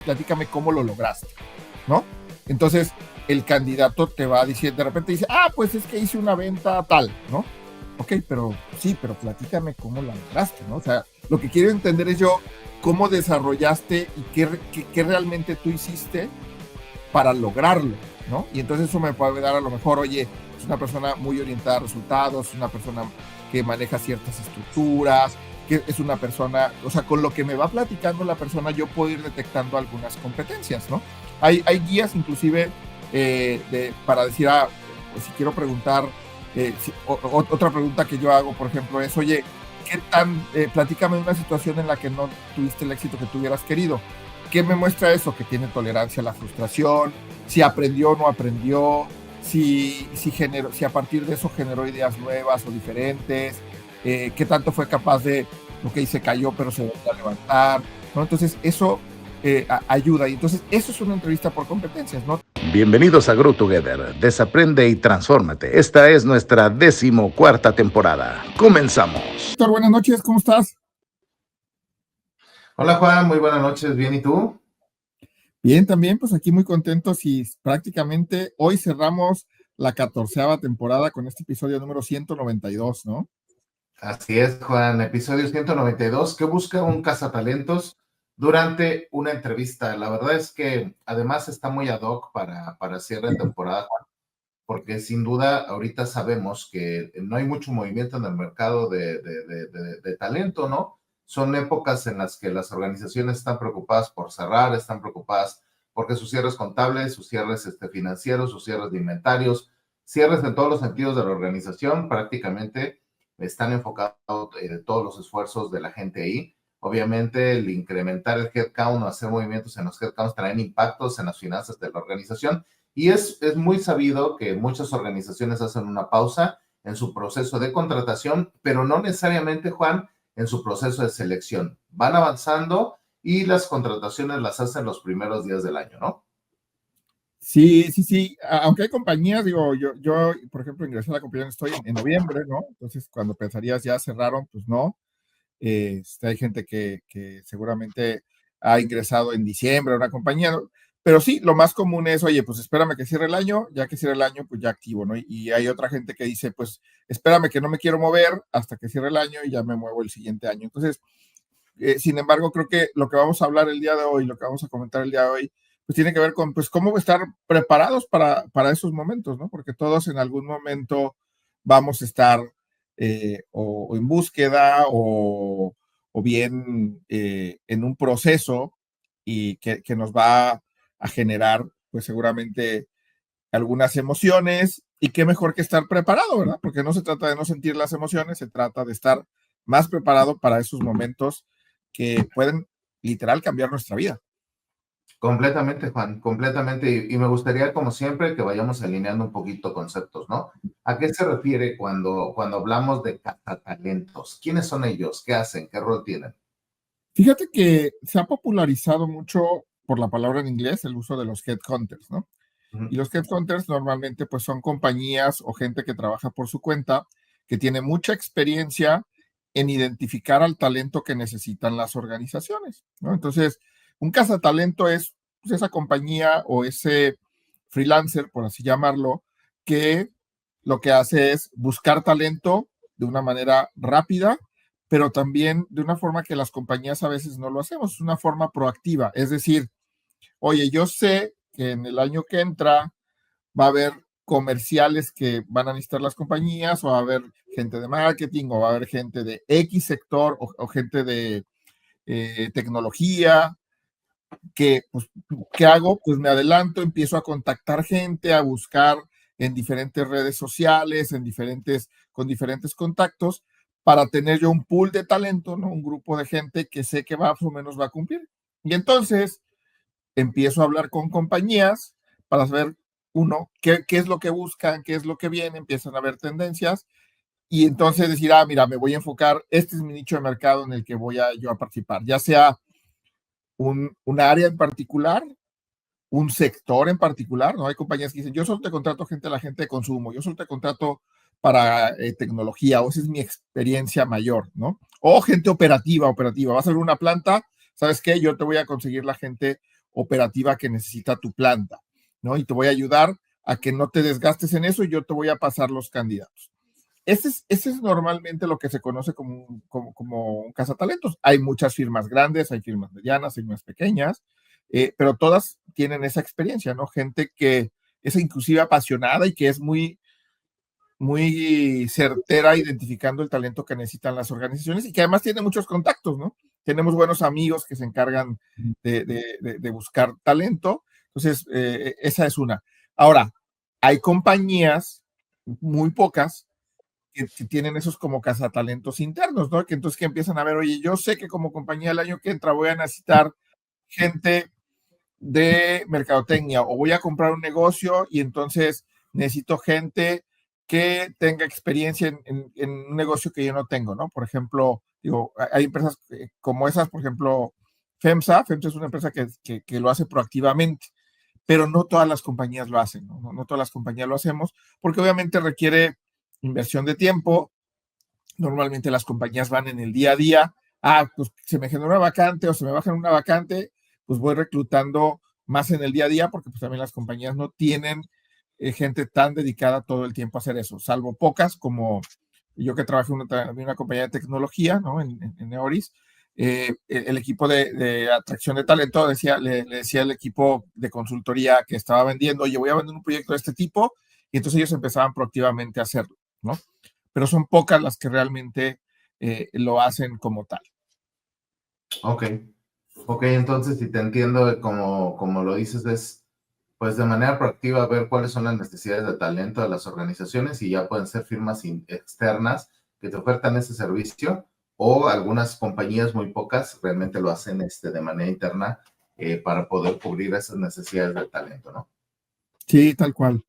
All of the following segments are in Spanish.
platícame cómo lo lograste, ¿no? Entonces, el candidato te va a decir, de repente dice, pues es que hice una venta tal, ¿no? Ok, pero sí, pero platícame cómo la lograste, ¿no? O sea, lo que quiero entender es yo cómo desarrollaste y qué realmente tú hiciste para lograrlo, ¿no? Y entonces eso me puede dar a lo mejor, oye, es una persona muy orientada a resultados, es una persona que maneja ciertas estructuras, que es una persona, o sea, con lo que me va platicando la persona yo puedo ir detectando algunas competencias, ¿no? Hay guías inclusive para decir, pues si quiero preguntar, otra pregunta que yo hago, por ejemplo, es, oye, platícame una situación en la que no tuviste el éxito que tú hubieras querido. ¿Qué me muestra eso? Que tiene tolerancia a la frustración, si aprendió o no aprendió, si a partir de eso generó ideas nuevas o diferentes, qué tanto fue capaz de, ok, se cayó pero se volvió a levantar, ¿no? Entonces eso ayuda, y entonces eso es una entrevista por competencias, ¿no? Bienvenidos a Grow Together, desaprende y transfórmate. Esta es nuestra 14ª temporada. Comenzamos. Víctor, buenas noches, ¿cómo estás? Hola Juan, muy buenas noches, ¿bien y tú? Bien, también, pues aquí muy contentos y prácticamente hoy cerramos la 14ª temporada con este episodio número 192, ¿no? Así es, Juan, episodio 192, que busca un cazatalentos durante una entrevista. La verdad es que además está muy ad hoc para cierre de temporada, Juan, porque sin duda ahorita sabemos que no hay mucho movimiento en el mercado de talento, ¿no? Son épocas en las que las organizaciones están preocupadas por cerrar, están preocupadas porque sus cierres contables, sus cierres financieros, sus cierres de inventarios, cierres en todos los sentidos de la organización, prácticamente están enfocados todos los esfuerzos de la gente ahí. Obviamente, el incrementar el headcount o hacer movimientos en los headcounts traen impactos en las finanzas de la organización. Y es muy sabido que muchas organizaciones hacen una pausa en su proceso de contratación, pero no necesariamente, Juan, en su proceso de selección. Van avanzando y las contrataciones las hacen los primeros días del año, ¿no? Sí. Aunque hay compañías, digo, yo por ejemplo, ingresé a la compañía, estoy en noviembre, ¿no? Entonces, cuando pensarías ya cerraron, pues no. Hay gente que seguramente ha ingresado en diciembre a una compañía, ¿no? Pero sí, lo más común es, oye, pues espérame que cierre el año, ya que cierre el año, pues ya activo, ¿no? Y hay otra gente que dice, pues espérame que no me quiero mover hasta que cierre el año y ya me muevo el siguiente año. Entonces, sin embargo, creo que lo que vamos a hablar el día de hoy, lo que vamos a comentar el día de hoy, pues tiene que ver con, pues, cómo estar preparados para esos momentos, ¿no? Porque todos en algún momento vamos a estar o en búsqueda o bien en un proceso y que nos va a generar, pues seguramente algunas emociones, y qué mejor que estar preparado, ¿verdad? Porque no se trata de no sentir las emociones, se trata de estar más preparado para esos momentos que pueden literal cambiar nuestra vida. Completamente, Juan, completamente. Y me gustaría, como siempre, que vayamos alineando un poquito conceptos, ¿no? ¿A qué se refiere cuando hablamos de cazatalentos? ¿Quiénes son ellos? ¿Qué hacen? ¿Qué rol tienen? Fíjate que se ha popularizado mucho por la palabra en inglés el uso de los headhunters, ¿no? Y los headhunters normalmente pues son compañías o gente que trabaja por su cuenta, que tiene mucha experiencia en identificar al talento que necesitan las organizaciones, ¿no? Entonces, un cazatalento es pues, esa compañía o ese freelancer, por así llamarlo, que lo que hace es buscar talento de una manera rápida, pero también de una forma que las compañías a veces no lo hacemos, es una forma proactiva, es decir, oye, yo sé que en el año que entra va a haber comerciales que van a necesitar las compañías, o va a haber gente de marketing, o va a haber gente de X sector, o gente de tecnología, pues, ¿qué hago? Pues me adelanto, empiezo a contactar gente, a buscar en diferentes redes sociales, con diferentes contactos, para tener yo un pool de talento, ¿no? Un grupo de gente que sé que más o menos va a cumplir. Y entonces empiezo a hablar con compañías para saber, uno, qué es lo que buscan, qué es lo que viene, empiezan a ver tendencias, y entonces decir, mira, me voy a enfocar, este es mi nicho de mercado en el que voy yo a participar, ya sea un área en particular, un sector en particular, ¿no? Hay compañías que dicen, yo solo te contrato la gente de consumo, yo solo te contrato para tecnología, o esa es mi experiencia mayor, ¿no? O gente operativa, vas a ver una planta, ¿sabes qué? Yo te voy a conseguir la gente operativa que necesita tu planta, ¿no? Y te voy a ayudar a que no te desgastes en eso y yo te voy a pasar los candidatos. Ese es normalmente lo que se conoce como un cazatalentos. Hay muchas firmas grandes, hay firmas medianas, hay firmas pequeñas, pero todas tienen esa experiencia, ¿no? Gente que es inclusive apasionada y que es muy, muy certera identificando el talento que necesitan las organizaciones y que además tiene muchos contactos, ¿no? Tenemos buenos amigos que se encargan de buscar talento. Entonces, esa es una. Ahora, hay compañías, muy pocas, que tienen esos como cazatalentos internos, ¿no? Que entonces que empiezan a ver, oye, yo sé que como compañía el año que entra voy a necesitar gente de mercadotecnia o voy a comprar un negocio y entonces necesito gente que tenga experiencia en un negocio que yo no tengo, ¿no? Por ejemplo, digo, hay empresas como esas, por ejemplo, FEMSA es una empresa que lo hace proactivamente, pero no todas las compañías lo hacen, ¿no? No todas las compañías lo hacemos, porque obviamente requiere inversión de tiempo. Normalmente las compañías van en el día a día. Pues se me genera una vacante o se me baja una vacante, pues voy reclutando más en el día a día porque pues también las compañías no tienen gente tan dedicada todo el tiempo a hacer eso, salvo pocas como yo que trabajé en una compañía de tecnología, ¿no? En Neoris. El equipo de atracción de talento le decía al equipo de consultoría que estaba vendiendo, oye, voy a vender un proyecto de este tipo, y entonces ellos empezaban proactivamente a hacerlo, ¿no? Pero son pocas las que realmente lo hacen como tal. Ok, entonces si te entiendo, como lo dices, es pues de manera proactiva ver cuáles son las necesidades de talento de las organizaciones y ya pueden ser firmas externas que te ofertan ese servicio o algunas compañías, muy pocas, realmente lo hacen de manera interna para poder cubrir esas necesidades de talento, ¿no? Sí, tal cual,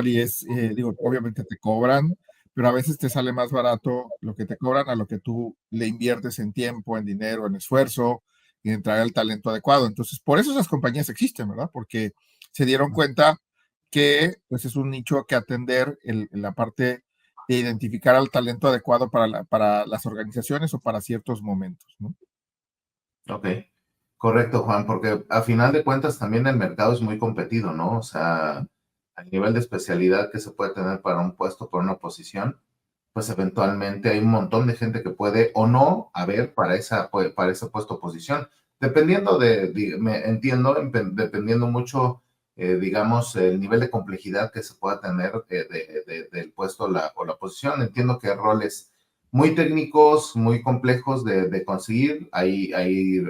y digo, obviamente te cobran, pero a veces te sale más barato lo que te cobran a lo que tú le inviertes en tiempo, en dinero, en esfuerzo y en traer el talento adecuado. Entonces, por eso esas compañías existen, ¿verdad? Porque se dieron cuenta que pues es un nicho que atender en la parte de identificar al talento adecuado para las organizaciones o para ciertos momentos, ¿no? Ok, correcto, Juan, porque a final de cuentas también el mercado es muy competido, ¿no? O sea, el nivel de especialidad que se puede tener para un puesto, para una posición, pues eventualmente hay un montón de gente que puede o no haber para ese puesto o posición, dependiendo entiendo, dependiendo mucho, digamos, el nivel de complejidad que se pueda tener del puesto o la posición. Entiendo que hay roles muy técnicos, muy complejos de conseguir. Hay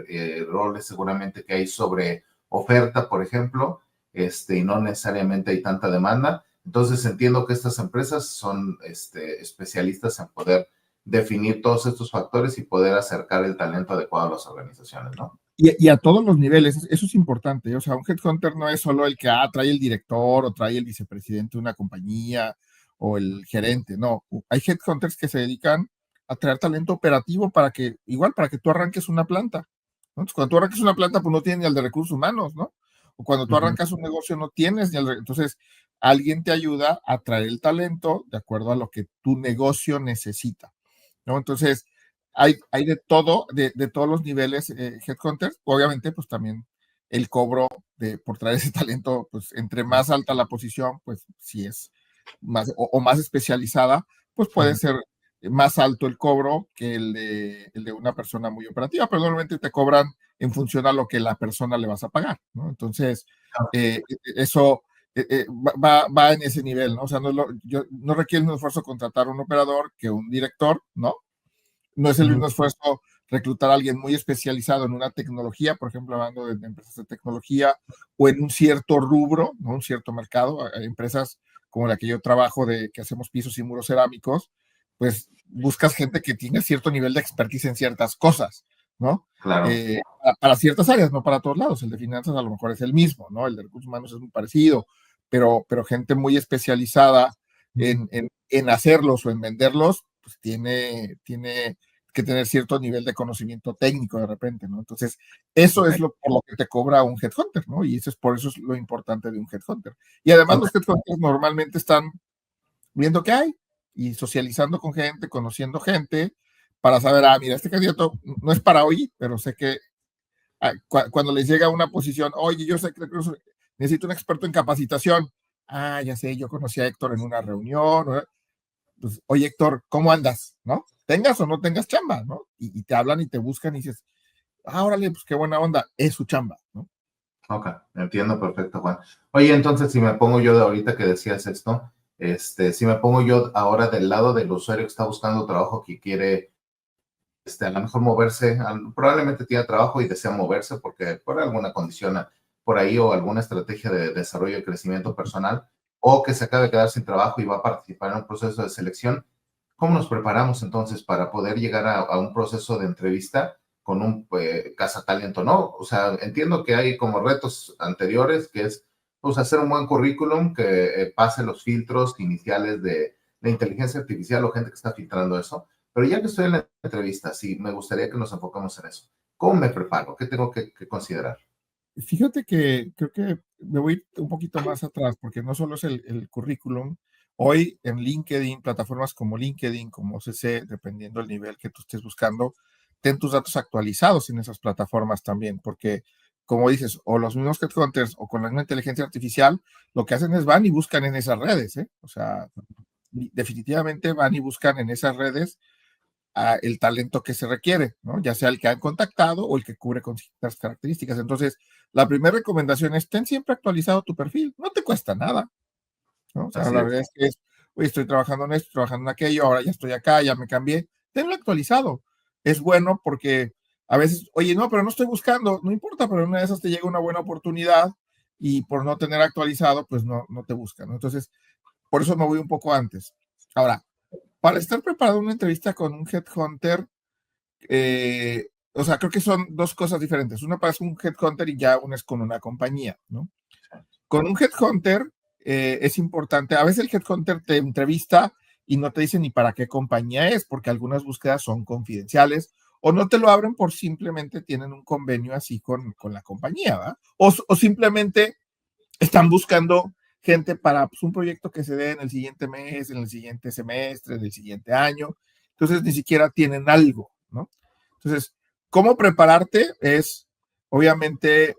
roles seguramente que hay sobre oferta, por ejemplo, y no necesariamente hay tanta demanda. Entonces entiendo que estas empresas son especialistas en poder definir todos estos factores y poder acercar el talento adecuado a las organizaciones, ¿no? Y a todos los niveles, eso es importante. O sea, un headhunter no es solo el que trae el director o trae el vicepresidente de una compañía o el gerente, no. Hay headhunters que se dedican a traer talento operativo para que tú arranques una planta, ¿no? Entonces, cuando tú arranques una planta, pues no tienes ni al de recursos humanos, ¿no? O cuando tú arrancas un negocio, no tienes ni entonces, alguien te ayuda a traer el talento de acuerdo a lo que tu negocio necesita, ¿no? Entonces, hay de todo, de todos los niveles headhunters. Obviamente, pues también el cobro por traer ese talento, pues entre más alta la posición, pues si es más o más especializada, pues puede ser más alto el cobro que el de una persona muy operativa, pero normalmente te cobran en función a lo que la persona le vas a pagar, ¿no? Entonces, eso va en ese nivel, ¿no? O sea, no requiere un esfuerzo contratar un operador que un director, ¿no? No es el mismo esfuerzo reclutar a alguien muy especializado en una tecnología, por ejemplo, hablando de empresas de tecnología, o en un cierto rubro, ¿no? Un cierto mercado. Hay empresas como la que yo trabajo, que hacemos pisos y muros cerámicos, pues buscas gente que tiene cierto nivel de expertise en ciertas cosas, ¿no? Claro. Para ciertas áreas, no para todos lados. El de finanzas a lo mejor es el mismo, ¿no? El de recursos humanos es muy parecido, pero gente muy especializada en hacerlos o en venderlos, pues tiene que tener cierto nivel de conocimiento técnico de repente, ¿no? Entonces, eso es por lo que te cobra un headhunter, ¿no? Y por eso es lo importante de un headhunter. Y además los headhunters normalmente están viendo qué hay y socializando con gente, conociendo gente, para saber, mira, este candidato no es para hoy, pero sé que cuando les llega una posición, oye, yo sé que necesito un experto en capacitación. Ah, ya sé, yo conocí a Héctor en una reunión. Pues, oye, Héctor, ¿cómo andas? ¿No? Tengas o no tengas chamba, ¿no? Y te hablan y te buscan y dices, ah, órale, pues qué buena onda, es su chamba, ¿no? Ok, entiendo perfecto, Juan. Oye, entonces, si me pongo yo de ahorita que decías esto, si me pongo yo ahora del lado del usuario que está buscando trabajo, que quiere, a lo mejor moverse, probablemente tiene trabajo y desea moverse porque por alguna condición por ahí o alguna estrategia de desarrollo y crecimiento personal, o que se acaba de quedar sin trabajo y va a participar en un proceso de selección. ¿Cómo nos preparamos entonces para poder llegar a un proceso de entrevista con un cazatalento, ¿no? O sea, entiendo que hay como retos anteriores, que es pues, hacer un buen currículum que pase los filtros iniciales de inteligencia artificial o gente que está filtrando eso. Pero ya que estoy en la entrevista, sí, me gustaría que nos enfocamos en eso. ¿Cómo me preparo? ¿Qué tengo que considerar? Fíjate que creo que me voy un poquito más atrás, porque no solo es el currículum. Hoy en LinkedIn, plataformas como LinkedIn, como CC, dependiendo del nivel que tú estés buscando, ten tus datos actualizados en esas plataformas también, porque como dices, o los mismos headhunters o con la misma inteligencia artificial, lo que hacen es van y buscan en esas redes, ¿eh? O sea, definitivamente van y buscan en esas redes el talento que se requiere, ¿no? Ya sea el que han contactado o el que cubre con ciertas características. Entonces, la primera recomendación es ten siempre actualizado tu perfil, no te cuesta nada, ¿no? O sea, Así la es. verdad es que es, oye, estoy trabajando en esto, trabajando en aquello, ahora ya estoy acá, ya me cambié, tenlo actualizado. Es bueno porque a veces, oye, no, pero no estoy buscando, no importa, pero en una de esas te llega una buena oportunidad y por no tener actualizado, pues no te buscan, ¿no? Entonces, por eso me voy un poco antes. Ahora, para estar preparado en una entrevista con un headhunter, o sea, creo que son dos cosas diferentes. Una para un headhunter y ya una es con una compañía, ¿no? Con un headhunter es importante, a veces el headhunter te entrevista y no te dice ni para qué compañía es, porque algunas búsquedas son confidenciales o no te lo abren por simplemente tienen un convenio así con la compañía, ¿verdad? O simplemente están buscando gente para pues, un proyecto que se dé en el siguiente mes, en el siguiente semestre, en el siguiente año. Entonces ni siquiera tienen algo, ¿no? Entonces, ¿cómo prepararte? Es, obviamente,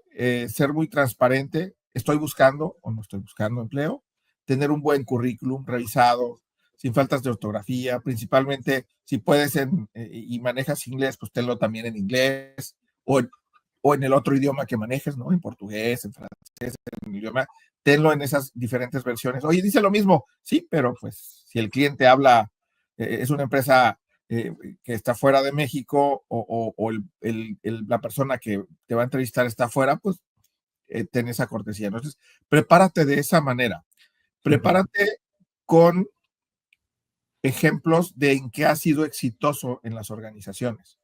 ser muy transparente. ¿Estoy buscando o no estoy buscando empleo? Tener un buen currículum revisado, sin faltas de ortografía, principalmente si puedes y manejas inglés, pues tenlo también en inglés o en el otro idioma que manejes, ¿no? En portugués, en francés, en el idioma, tenlo en esas diferentes versiones. Oye, dice lo mismo, sí, pero pues si el cliente habla, es una empresa que está fuera de México o la persona que te va a entrevistar está fuera, pues ten esa cortesía. Entonces, prepárate de esa manera. Prepárate con ejemplos de en qué has sido exitoso en las organizaciones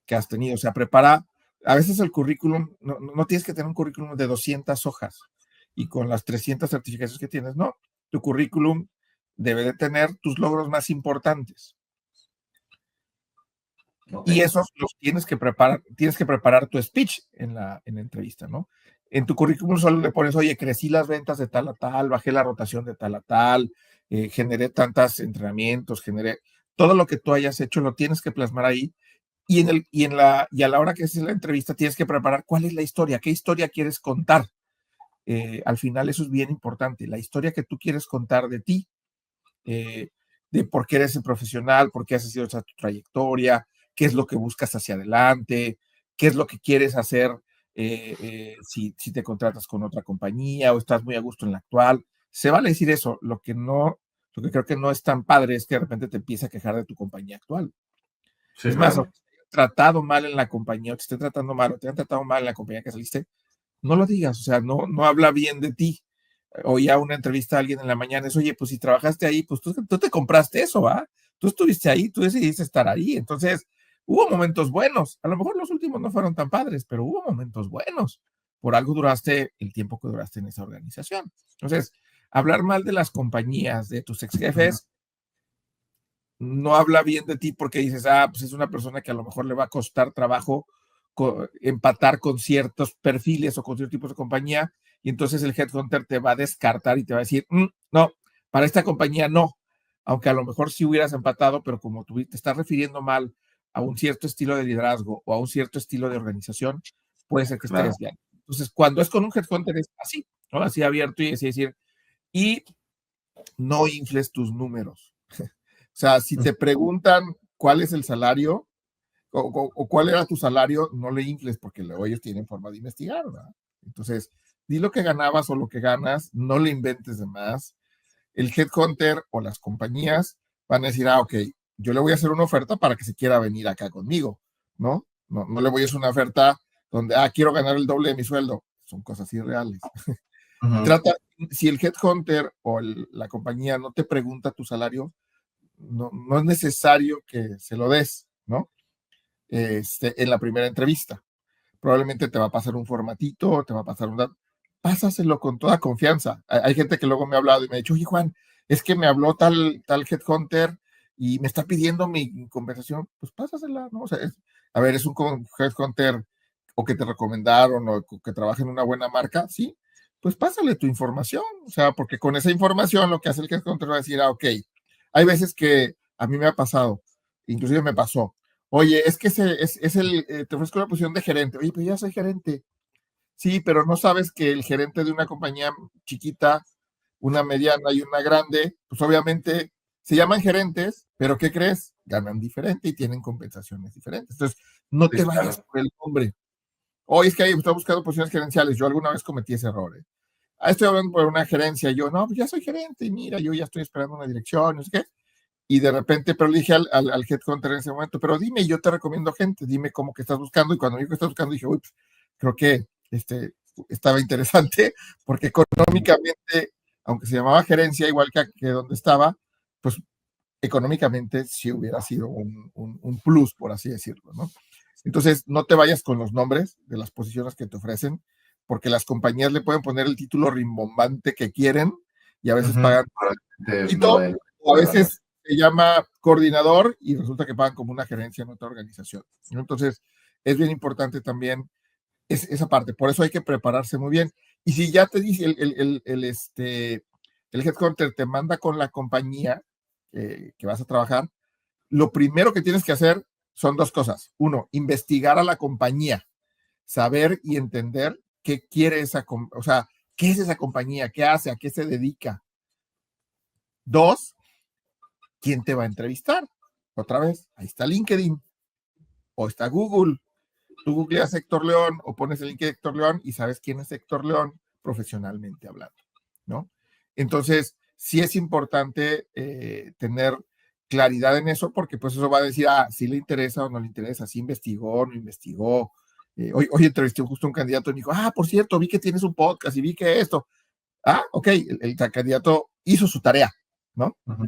que has tenido. O sea, prepara, a veces el currículum, no tienes que tener un currículum de 200 hojas y con las 300 certificaciones que tienes, no. Tu currículum debe de tener tus logros más importantes. Okay. Y esos los tienes que preparar tu speech en la entrevista, ¿no? En tu currículum solo le pones, oye, crecí las ventas de tal a tal, bajé la rotación de tal a tal, generé tantos entrenamientos, generé todo lo que tú hayas hecho, lo tienes que plasmar ahí. Y a la hora que haces la entrevista tienes que preparar cuál es la historia, qué historia quieres contar. Al final eso es bien importante, la historia que tú quieres contar de ti, de por qué eres el profesional, por qué has sido esa tu trayectoria, qué es lo que buscas hacia adelante, qué es lo que quieres hacer si te contratas con otra compañía o estás muy a gusto en la actual. Se vale decir eso, lo que creo que no es tan padre es que de repente te empieza a quejar de tu compañía actual. Sí, Es más, claro. aunque te hayan tratado mal en la compañía, o te esté tratando mal, o te han tratado mal en la compañía que saliste, no lo digas, o sea, no habla bien de ti. Oía una entrevista a alguien en la mañana, es, oye, pues si trabajaste ahí, pues tú te compraste eso, ¿va? Tú estuviste ahí, tú decidiste estar ahí. Entonces, hubo momentos buenos. A lo mejor los últimos no fueron tan padres, pero hubo momentos buenos. Por algo duraste el tiempo que duraste en esa organización. Entonces, hablar mal de las compañías, de tus ex jefes, no habla bien de ti porque dices, pues es una persona que a lo mejor le va a costar trabajo empatar con ciertos perfiles o con ciertos tipos de compañía, y entonces el headhunter te va a descartar y te va a decir, no, para esta compañía no, aunque a lo mejor sí hubieras empatado, pero como tú te estás refiriendo mal a un cierto estilo de liderazgo o a un cierto estilo de organización, puede ser que Claro. estarías bien. Entonces, cuando es con un headhunter es así, ¿no? Así abierto y así decir, y no infles tus números. O sea, si te preguntan cuál es el salario o cuál era tu salario, no le infles porque luego ellos tienen forma de investigar, ¿verdad? Entonces, di lo que ganabas o lo que ganas, no le inventes de más. El headhunter o las compañías van a decir, ah, ok, yo le voy a hacer una oferta para que se quiera venir acá conmigo, ¿no? No le voy a hacer una oferta donde, quiero ganar el doble de mi sueldo. Son cosas irreales. Uh-huh. Si el headhunter o la compañía no te pregunta tu salario, no es necesario que se lo des, ¿no? En la primera entrevista. Probablemente te va a pasar un formatito, te va a pasar pásaselo con toda confianza. Hay gente que luego me ha hablado y me ha dicho, oye Juan, es que me habló tal headhunter y me está pidiendo mi conversación, pues pásasela, ¿no? O sea, a ver, es un headhunter o que te recomendaron o que trabaja en una buena marca, sí, pues pásale tu información, o sea, porque con esa información lo que hace el headhunter va a decir, ok, hay veces que a mí me ha pasado, inclusive me pasó, oye, es que te ofrezco la posición de gerente, oye, pero ya soy gerente, sí, pero no sabes que el gerente de una compañía chiquita, una mediana y una grande, pues obviamente se llaman gerentes, pero ¿qué crees? Ganan diferente y tienen compensaciones diferentes. Entonces, no Sí, te claro. vayas por el nombre. Hoy es que está buscando posiciones gerenciales. Yo alguna vez cometí ese error. Estoy hablando por una gerencia. Yo, no, pues ya soy gerente y mira, yo ya estoy esperando una dirección, no sé qué. Y de repente, pero le dije al headhunter en ese momento, pero dime, yo te recomiendo gente, dime cómo que estás buscando. Y cuando me dijo que estás buscando, dije, uy, pues, creo que estaba interesante, porque económicamente, aunque se llamaba gerencia, igual que donde estaba, pues económicamente sí hubiera sido un plus, por así decirlo, ¿no? Entonces, no te vayas con los nombres de las posiciones que te ofrecen, porque las compañías le pueden poner el título rimbombante que quieren y a veces Uh-huh. pagan poquito, o a veces se llama coordinador y resulta que pagan como una gerencia en otra organización, ¿no? Entonces, es bien importante también esa parte. Por eso hay que prepararse muy bien. Y si ya te dice el headhunter te manda con la compañía que vas a trabajar, lo primero que tienes que hacer son dos cosas. Uno, investigar a la compañía, saber y entender qué quiere o sea, qué es esa compañía, qué hace, a qué se dedica. Dos, quién te va a entrevistar. Otra vez, ahí está LinkedIn o está Google. Tú googleas Héctor León o pones el link de Héctor León y sabes quién es Héctor León profesionalmente hablando, ¿no? Entonces, sí es importante tener claridad en eso porque pues eso va a decir, si le interesa o no le interesa, si investigó o no investigó. Hoy entrevisté justo un candidato y me dijo, por cierto, vi que tienes un podcast y vi que esto. Ok, el candidato hizo su tarea, ¿no? Uh-huh.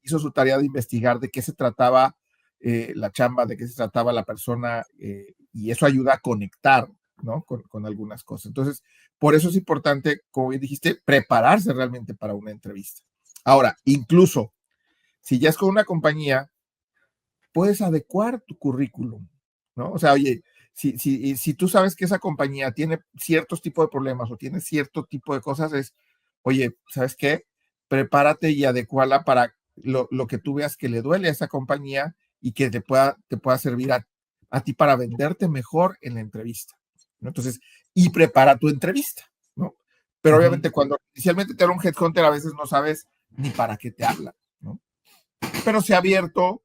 Hizo su tarea de investigar de qué se trataba la chamba, de qué se trataba la persona, y eso ayuda a conectar, ¿no? Con algunas cosas. Entonces, por eso es importante, como bien dijiste, prepararse realmente para una entrevista. Ahora, incluso si ya es con una compañía, puedes adecuar tu currículum, ¿no? O sea, oye, si tú sabes que esa compañía tiene ciertos tipos de problemas o tiene cierto tipo de cosas, oye, ¿sabes qué? Prepárate y adecuala para lo que tú veas que le duele a esa compañía y que te pueda servir a ti para venderte mejor en la entrevista, ¿no? Entonces, y prepara tu entrevista, ¿no? Pero Uh-huh. obviamente cuando inicialmente te habla un headhunter, a veces no sabes ni para qué te habla, ¿no? Pero se ha abierto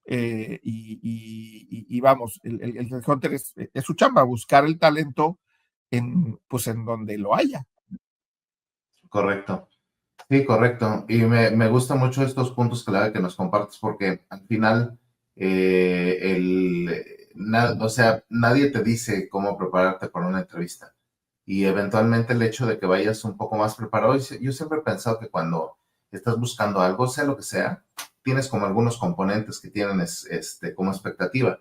y vamos, el headhunter es su chamba, buscar el talento pues en donde lo haya. Correcto. Sí, correcto. Y me gustan mucho estos puntos clave que nos compartes porque al final, o sea, nadie te dice cómo prepararte para una entrevista. Y eventualmente el hecho de que vayas un poco más preparado, yo siempre he pensado que cuando estás buscando algo, sea lo que sea, tienes como algunos componentes que tienen como expectativa.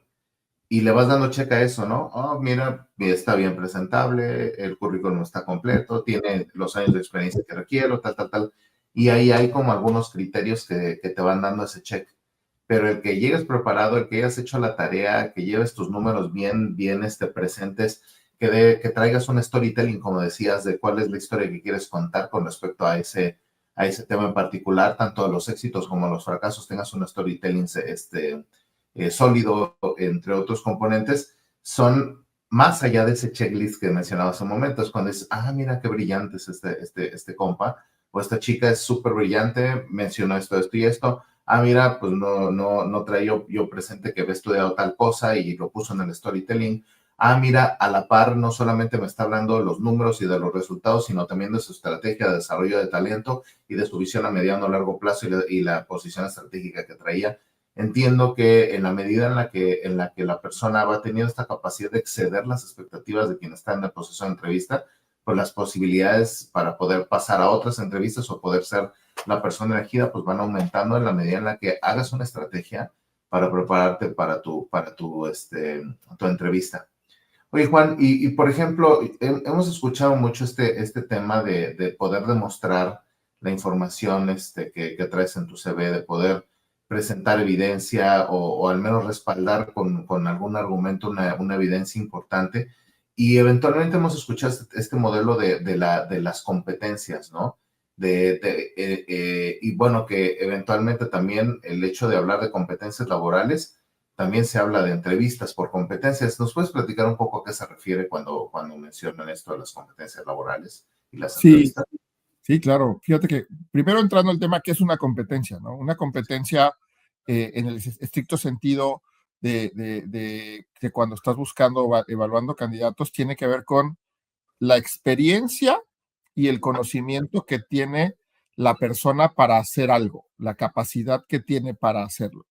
Y le vas dando check a eso, ¿no? Oh, mira, está bien presentable, el currículum está completo, tiene los años de experiencia que requiero, tal, tal, tal. Y ahí hay como algunos criterios que te van dando ese check. Pero el que llegues preparado, el que hayas hecho la tarea, que lleves tus números bien presentes, que traigas un storytelling, como decías, de cuál es la historia que quieres contar con respecto a ese tema en particular, tanto los éxitos como los fracasos, tengas un storytelling sólido, entre otros componentes, son más allá de ese checklist que mencionaba hace un momento, es cuando dices, ah, mira qué brillante es este compa, o esta chica es súper brillante, mencionó esto y esto. Ah, mira, pues no traía yo presente que había estudiado tal cosa y lo puso en el storytelling. Ah, mira, a la par no solamente me está hablando de los números y de los resultados, sino también de su estrategia de desarrollo de talento y de su visión a mediano o largo plazo y la posición estratégica que traía. Entiendo que en la medida en la que la persona va teniendo esta capacidad de exceder las expectativas de quien está en el proceso de entrevista, pues las posibilidades para poder pasar a otras entrevistas o poder ser la persona elegida, pues van aumentando en la medida en la que hagas una estrategia para prepararte para tu entrevista. Oye, Juan, por ejemplo, hemos escuchado mucho este tema de poder demostrar la información que traes en tu CV, de poder presentar evidencia o al menos respaldar con algún argumento una evidencia importante. Y eventualmente hemos escuchado este modelo de las competencias, ¿no? Y bueno, que eventualmente también el hecho de hablar de competencias laborales también se habla de entrevistas por competencias. ¿Nos puedes platicar un poco a qué se refiere cuando mencionan esto de las competencias laborales y las Sí, entrevistas? sí, claro. Fíjate que primero entrando al tema, ¿qué es una competencia? ¿No? Una competencia en el estricto sentido de que cuando estás buscando, evaluando candidatos, tiene que ver con la experiencia y el conocimiento que tiene la persona para hacer algo, la capacidad que tiene para hacerlo.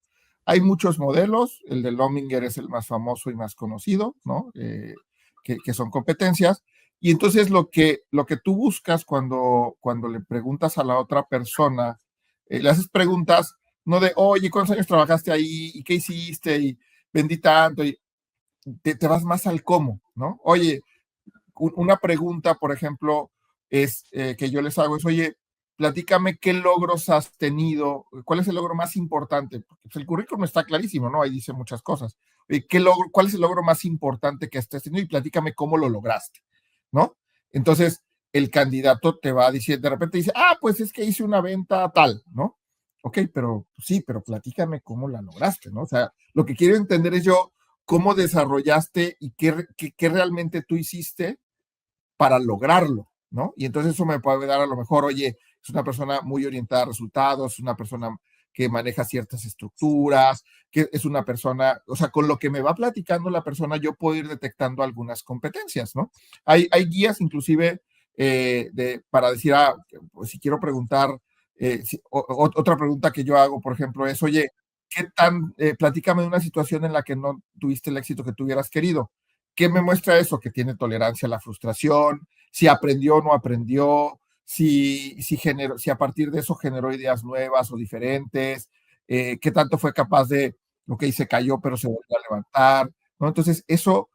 Hay muchos modelos, el de Lominger es el más famoso y más conocido, ¿no? Que son competencias. Y entonces lo que tú buscas cuando le preguntas a la otra persona, le haces preguntas, no de, oye, ¿cuántos años trabajaste ahí? ¿Y qué hiciste? Y vendí tanto. Y te vas más al cómo, ¿no? Oye, una pregunta, por ejemplo, es que yo les hago es, oye, platícame qué logros has tenido, cuál es el logro más importante, porque pues, el currículum está clarísimo, ¿no? Ahí dice muchas cosas. ¿Cuál es el logro más importante que estés teniendo? Y platícame cómo lo lograste, ¿no? Entonces, el candidato te va a decir, de repente dice, ah, pues es que hice una venta tal, ¿no? Ok, pero sí, pero platícame cómo la lograste, ¿no? O sea, lo que quiero entender es yo, cómo desarrollaste y qué realmente tú hiciste para lograrlo, ¿no? Y entonces eso me puede dar a lo mejor, oye, es una persona muy orientada a resultados, es una persona que maneja ciertas estructuras, que es una persona, o sea, con lo que me va platicando la persona, yo puedo ir detectando algunas competencias, ¿no? Hay guías inclusive para decir, pues si quiero preguntar, otra pregunta que yo hago, por ejemplo, es, oye, platícame de una situación en la que no tuviste el éxito que tú hubieras querido. ¿Qué me muestra eso? Que tiene tolerancia a la frustración, si aprendió o no aprendió, si a partir de eso generó ideas nuevas o diferentes, qué tanto fue capaz de, ok, se cayó pero se volvió a levantar, ¿no? Entonces, eso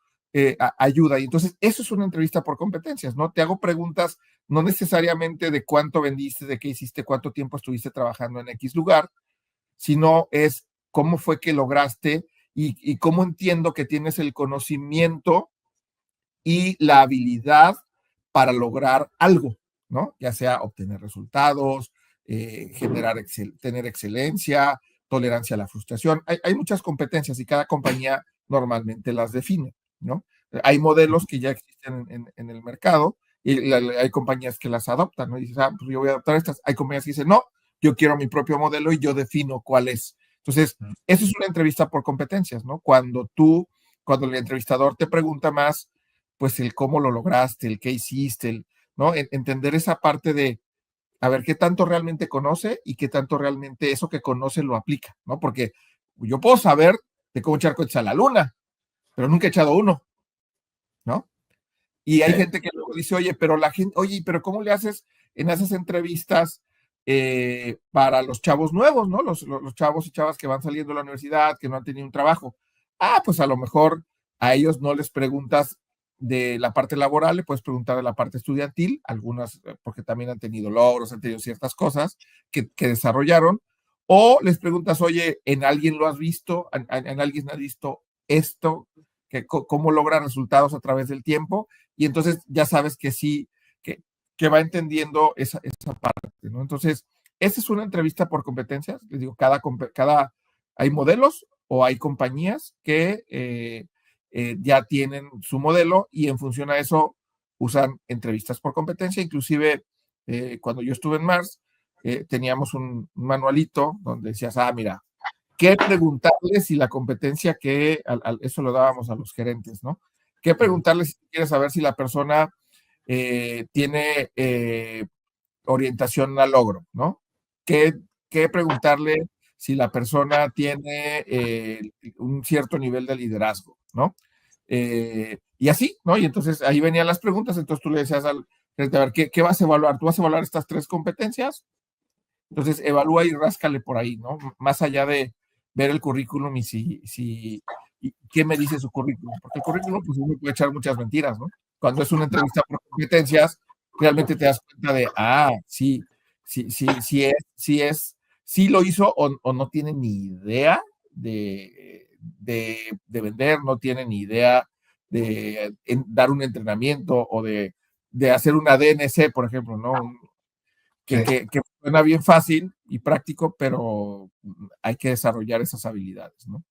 ayuda. Y entonces, eso es una entrevista por competencias, ¿no? Te hago preguntas no necesariamente de cuánto vendiste, de qué hiciste, cuánto tiempo estuviste trabajando en X lugar, sino es cómo fue que lograste y cómo entiendo que tienes el conocimiento y la habilidad para lograr algo, ¿no? Ya sea obtener resultados, tener excelencia, tolerancia a la frustración. Hay muchas competencias y cada compañía normalmente las define, ¿no? Hay modelos que ya existen en el mercado y hay compañías que las adoptan, ¿no? Y dices, pues yo voy a adoptar estas. Hay compañías que dicen, no, yo quiero mi propio modelo y yo defino cuál es. Entonces, eso es una entrevista por competencias, ¿no? Cuando el entrevistador te pregunta más, pues el cómo lo lograste, el qué hiciste, ¿no? Entender esa parte de, a ver, qué tanto realmente conoce y qué tanto realmente eso que conoce lo aplica, ¿no? Porque yo puedo saber de cómo echar cohetes a la luna, pero nunca he echado uno, ¿no? Y hay gente que luego dice, oye, pero ¿cómo le haces en esas entrevistas para los chavos nuevos, ¿no? Los chavos y chavas que van saliendo de la universidad, que no han tenido un trabajo. Pues a lo mejor a ellos no les preguntas de la parte laboral, le puedes preguntar de la parte estudiantil, algunas, porque también han tenido logros, han tenido ciertas cosas que desarrollaron, o les preguntas, oye, ¿en alguien lo has visto? ¿En alguien has visto esto? ¿Cómo logra resultados a través del tiempo? Y entonces ya sabes que sí, que va entendiendo esa parte, ¿no? Entonces, esta es una entrevista por competencias. Les digo, hay modelos o hay compañías que ya tienen su modelo y en función a eso usan entrevistas por competencia. Inclusive cuando yo estuve en Mars, teníamos un manualito donde decías, mira, ¿qué preguntarle si la competencia eso lo dábamos a los gerentes, ¿no? ¿Qué preguntarle si quieres saber si la persona tiene orientación al logro, ¿no? ¿Qué preguntarle si la persona tiene un cierto nivel de liderazgo, ¿no? Y así, ¿no? Y entonces ahí venían las preguntas, entonces tú le decías al gerente, a ver, ¿qué vas a evaluar? ¿Tú vas a evaluar estas 3 competencias? Entonces evalúa y ráscale por ahí, ¿no? Más allá de ver el currículum y qué me dice su currículum, porque el currículum, pues uno puede echar muchas mentiras, ¿no? Cuando es una entrevista por competencias, realmente te das cuenta de, sí lo hizo o no tiene ni idea de vender, no tiene ni idea de dar un entrenamiento o de hacer una DNC, por ejemplo, ¿no? Que suena bien fácil y práctico, pero hay que desarrollar esas habilidades, ¿no?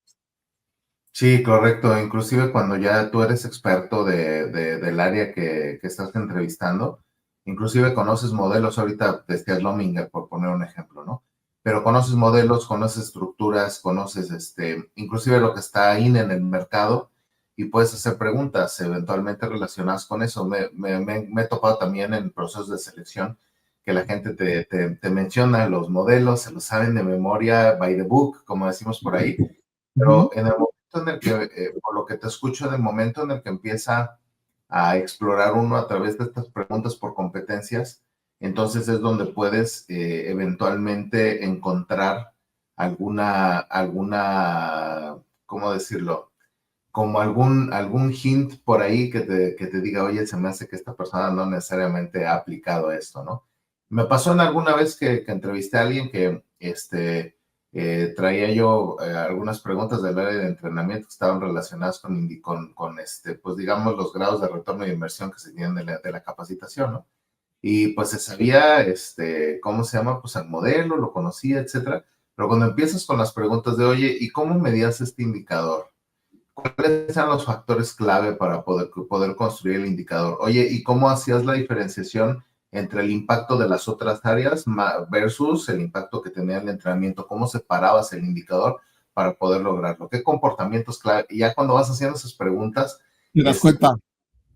Sí, correcto. Inclusive cuando ya tú eres experto del área que estás entrevistando, inclusive conoces modelos, ahorita decías Lominger, por poner un ejemplo, ¿no? Pero conoces modelos, conoces estructuras, conoces inclusive lo que está ahí en el mercado y puedes hacer preguntas eventualmente relacionadas con eso. Me he topado también en procesos de selección que la gente te menciona los modelos, se los saben de memoria, by the book, como decimos por ahí, pero en el momento en el que, por lo que te escucho, en el momento en el que empieza a explorar uno a través de estas preguntas por competencias, entonces es donde puedes eventualmente encontrar ¿cómo decirlo? Como algún hint por ahí que te diga, oye, se me hace que esta persona no necesariamente ha aplicado esto, ¿no? Me pasó en alguna vez que entrevisté a alguien que traía yo algunas preguntas del área de entrenamiento que estaban relacionadas pues digamos, los grados de retorno de inversión que se tienen de la capacitación, ¿no? Y pues se sabía, ¿cómo se llama? Pues el modelo, lo conocía, etcétera. Pero cuando empiezas con las preguntas de, oye, ¿y cómo medías este indicador? ¿Cuáles eran los factores clave para poder construir el indicador? Oye, ¿y cómo hacías la diferenciación entre el impacto de las otras áreas versus el impacto que tenía el entrenamiento? ¿Cómo separabas el indicador para poder lograrlo? ¿Qué comportamientos clave? Y ya cuando vas haciendo esas preguntas, ¿Te das cuenta?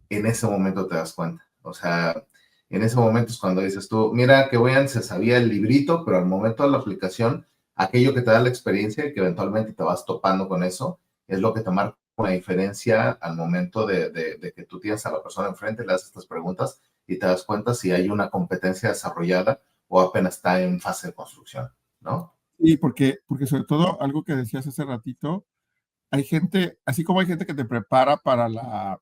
en ese momento te das cuenta. O sea, en ese momento es cuando dices tú, mira, que Weyan se sabía el librito, pero al momento de la aplicación, aquello que te da la experiencia y que eventualmente te vas topando con eso, es lo que te marca una diferencia al momento de que tú tienes a la persona enfrente, le haces estas preguntas y te das cuenta si hay una competencia desarrollada o apenas está en fase de construcción, ¿no? Sí, porque sobre todo algo que decías hace ratito, hay gente, así como hay gente que te prepara para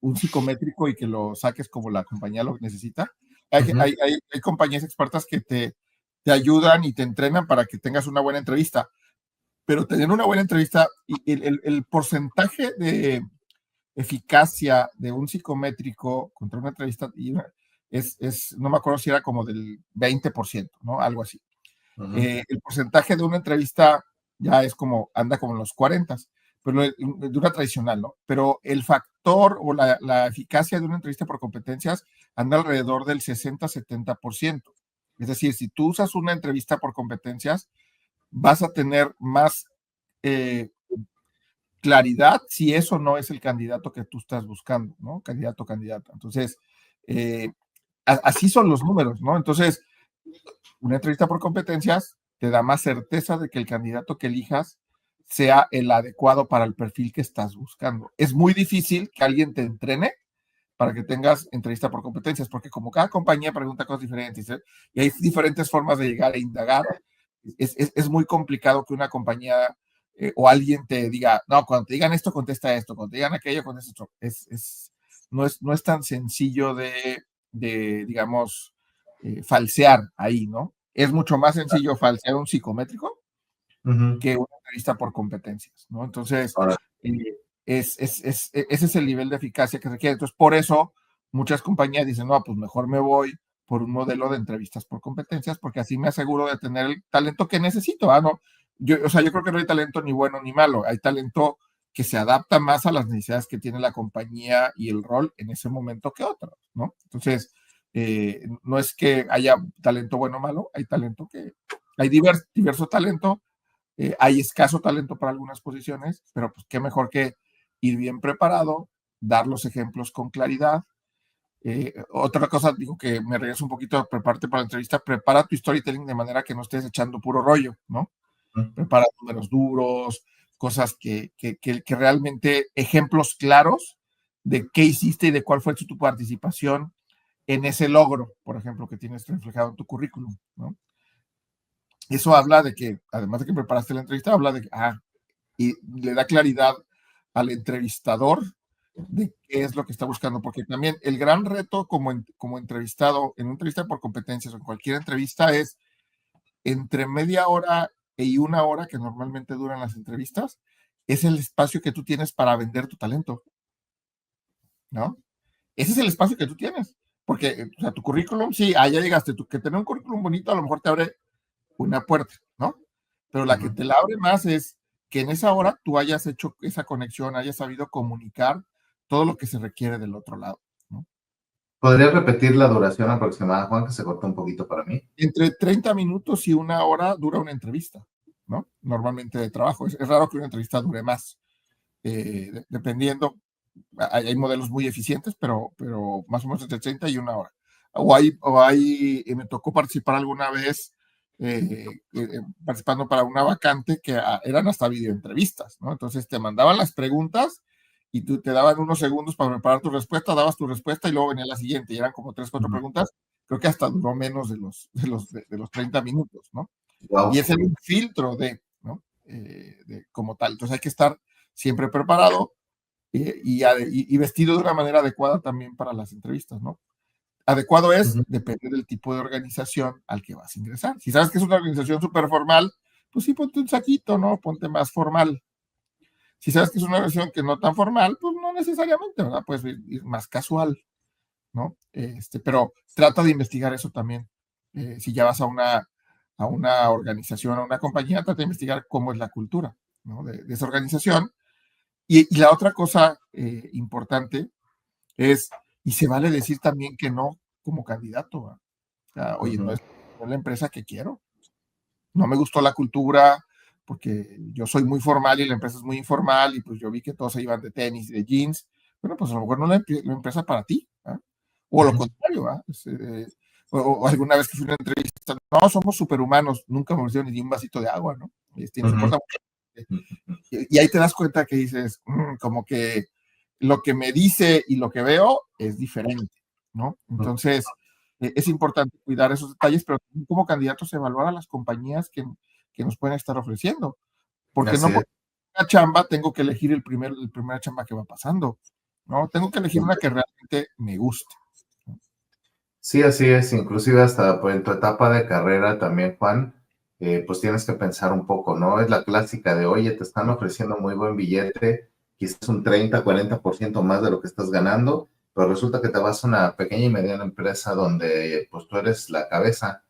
un psicométrico y que lo saques como la compañía lo necesita, hay compañías expertas que te ayudan y te entrenan para que tengas una buena entrevista. Pero tener una buena entrevista y el porcentaje de eficacia de un psicométrico contra una entrevista no me acuerdo si era como del 20%, ¿no? Algo así. El porcentaje de una entrevista ya anda como en los 40, pero de una tradicional, ¿no? Pero el factor o la eficacia de una entrevista por competencias anda alrededor del 60-70%. Es decir, si tú usas una entrevista por competencias, vas a tener más claridad si eso no es el candidato que tú estás buscando, ¿no? Candidato, candidata. Entonces, así son los números, ¿no? Entonces, una entrevista por competencias te da más certeza de que el candidato que elijas sea el adecuado para el perfil que estás buscando. Es muy difícil que alguien te entrene para que tengas entrevista por competencias, porque como cada compañía pregunta cosas diferentes y hay diferentes formas de llegar a indagar, es muy complicado que una compañía o alguien te diga, no, cuando te digan esto, contesta esto, cuando te digan aquello, contesta esto. No es tan sencillo de digamos, falsear ahí, ¿no? Es mucho más sencillo falsear un psicométrico que una entrevista por competencias, ¿no? Entonces, ese es el nivel de eficacia que requiere. Entonces, por eso muchas compañías dicen, no, pues mejor me voy por un modelo de entrevistas por competencias, porque así me aseguro de tener el talento que necesito, ¿no? Yo creo que no hay talento ni bueno ni malo, hay talento que se adapta más a las necesidades que tiene la compañía y el rol en ese momento que otros, ¿no? Entonces, no es que haya talento bueno o malo, hay talento hay diverso talento, hay escaso talento para algunas posiciones, pero pues qué mejor que ir bien preparado, dar los ejemplos con claridad. Otra cosa, digo que me regreso un poquito a prepararte para la entrevista, prepara tu storytelling de manera que no estés echando puro rollo, ¿no? Prepara números duros, cosas que realmente, ejemplos claros de qué hiciste y de cuál fue tu participación en ese logro, por ejemplo, que tienes reflejado en tu currículum, ¿no? Eso habla de que, además de que preparaste la entrevista, habla de que, y le da claridad al entrevistador de qué es lo que está buscando, porque también el gran reto como entrevistado, en una entrevista por competencias o en cualquier entrevista es entre media hora y una hora que normalmente duran las entrevistas, es el espacio que tú tienes para vender tu talento, ¿no? Ese es el espacio que tú tienes, porque o sea, tu currículum, sí, ya llegaste, que tener un currículum bonito a lo mejor te abre una puerta, ¿no? Pero la que te la abre más es que en esa hora tú hayas hecho esa conexión, hayas sabido comunicar todo lo que se requiere del otro lado, ¿no? ¿Podrías repetir la duración aproximada, Juan, que se cortó un poquito para mí? Entre 30 minutos y una hora dura una entrevista, ¿no? Normalmente de trabajo. Es raro que una entrevista dure más, dependiendo. Hay modelos muy eficientes, pero más o menos entre 30 y una hora. Me tocó participar alguna vez participando para una vacante que eran hasta videoentrevistas, ¿no? Entonces te mandaban las preguntas y tú te daban unos segundos para preparar tu respuesta, dabas tu respuesta y luego venía la siguiente y eran como 3, 4 preguntas. Creo que hasta duró menos de los 30 minutos, ¿no? Wow. Y ese es un filtro ¿no? Como tal. Entonces hay que estar siempre preparado y vestido de una manera adecuada también para las entrevistas, ¿no? Adecuado depende del tipo de organización al que vas a ingresar. Si sabes que es una organización súper formal, pues sí, ponte un saquito, ¿no? Ponte más formal. Si sabes que es una organización que no tan formal, pues no necesariamente, ¿verdad? Puedes ir más casual, ¿no? Pero trata de investigar eso también. Si ya vas a una organización, a una compañía, trata de investigar cómo es la cultura, ¿no? de esa organización. Y la otra cosa importante es, y se vale decir también que no como candidato, ¿va? O sea, oye, no es la empresa que quiero, no me gustó la cultura, porque yo soy muy formal y la empresa es muy informal, y pues yo vi que todos se iban de tenis y de jeans. Bueno, pues a lo mejor no la empresa para ti, ¿va? O lo contrario, ¿va? O alguna vez que fui a una entrevista, no, somos superhumanos, nunca me ofrecieron ni un vasito de agua, ¿no? Nos importa mucho. Y ahí te das cuenta que dices, como que lo que me dice y lo que veo es diferente, ¿no? Entonces, es importante cuidar esos detalles, pero también como candidatos evaluar a las compañías que nos pueden estar ofreciendo, porque no por una chamba tengo que elegir el primera chamba que va pasando, ¿no? Tengo que elegir una que realmente me guste, ¿no? Sí, así es. Inclusive hasta pues, en tu etapa de carrera también, Juan, pues tienes que pensar un poco, ¿no? Es la clásica de, oye, te están ofreciendo muy buen billete, quizás un 30, 40% más de lo que estás ganando, pero resulta que te vas a una pequeña y mediana empresa donde pues tú eres la cabeza